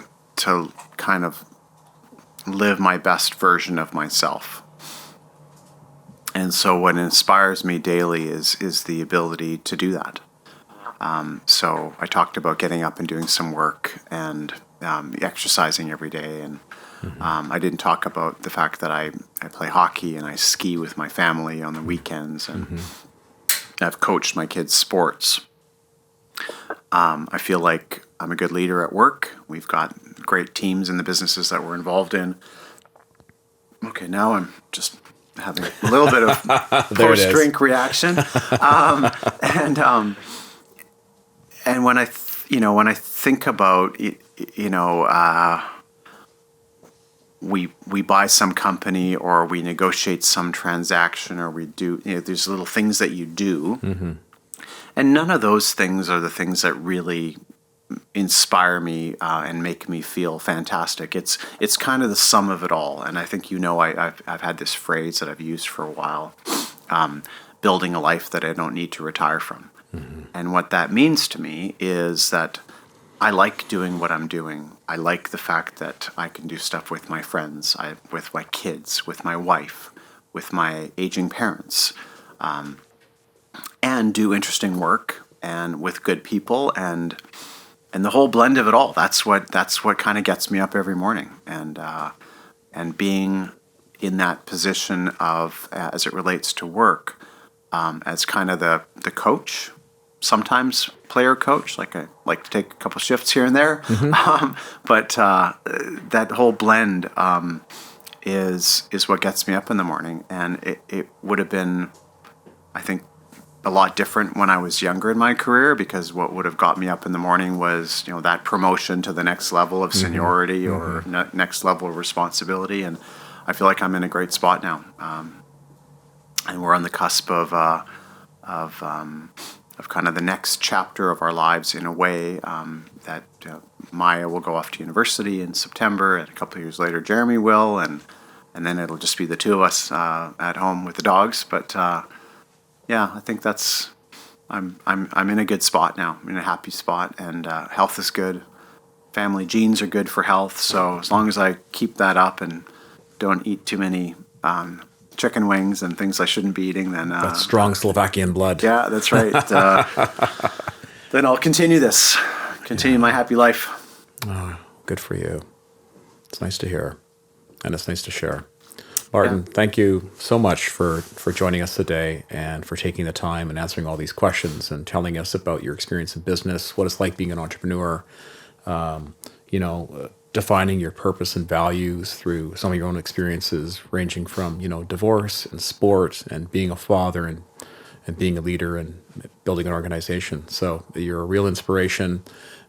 kind of live my best version of myself. And so what inspires me daily is the ability to do that. So I talked about getting up and doing some work and exercising every day. And I didn't talk about the fact that I play hockey and I ski with my family on the weekends. And I've coached my kids' sports. I feel like I'm a good leader at work. We've got great teams in the businesses that we're involved in. Okay, now I'm just having a little bit of post-drink reaction, and when I think about we buy some company or we negotiate some transaction or we do there's little things that you do, and none of those things are the things that really inspire me and make me feel fantastic. It's kind of the sum of it all. And I think I've had this phrase that I've used for a while, building a life that I don't need to retire from. And what that means to me is that I like doing what I'm doing. I like the fact that I can do stuff with my friends, with my kids, with my wife, with my aging parents, and do interesting work and with good people and the whole blend of it all. That's what kind of gets me up every morning, and being in that position of as it relates to work, as kind of the coach, sometimes player coach. Like I like to take a couple shifts here and there, but that whole blend is what gets me up in the morning, and it would have been, I think, a lot different when I was younger in my career, because what would have got me up in the morning was that promotion to the next level of seniority or next level of responsibility. And I feel like I'm in a great spot now, and we're on the cusp of kind of the next chapter of our lives in a way, that Maya will go off to university in September, and a couple of years later Jeremy will, and then it'll just be the two of us at home with the dogs. But yeah, I think I'm in a good spot now. I'm in a happy spot, and health is good. Family genes are good for health. So as long as I keep that up and don't eat too many chicken wings and things I shouldn't be eating, then That's strong Slovakian blood. Yeah, that's right. Then I'll continue my happy life. Oh, good for you. It's nice to hear, and it's nice to share. Martin, thank you so much for joining us today and for taking the time and answering all these questions and telling us about your experience in business, what it's like being an entrepreneur, defining your purpose and values through some of your own experiences, ranging from, divorce and sport and being a father and being a leader and building an organization. So you're a real inspiration.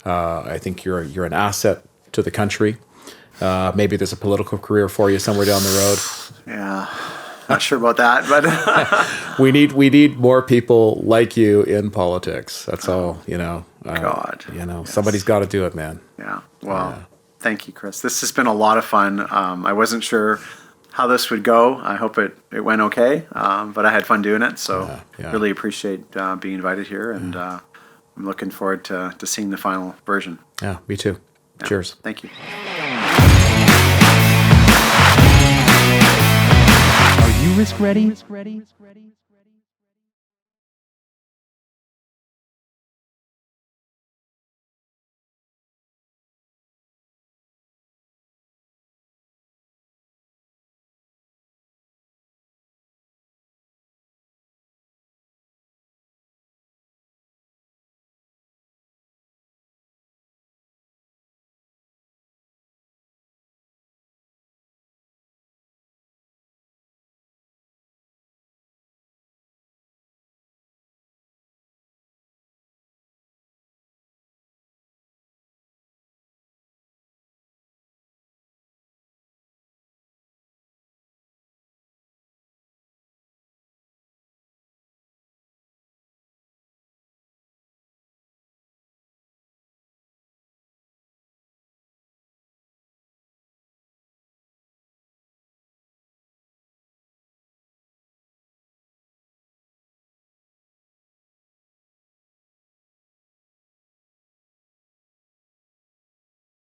I think you're an asset to the country. Maybe there's a political career for you somewhere down the road. Yeah, not sure about that, but we need more people like you in politics. That's all, God, yes. Somebody's got to do it, man. Yeah. Well, thank you, Chris. This has been a lot of fun. I wasn't sure how this would go. I hope it went okay, but I had fun doing it. So really appreciate being invited here, and I'm looking forward to seeing the final version. Yeah, me too. Yeah. Cheers. Thank you. Are you risk ready?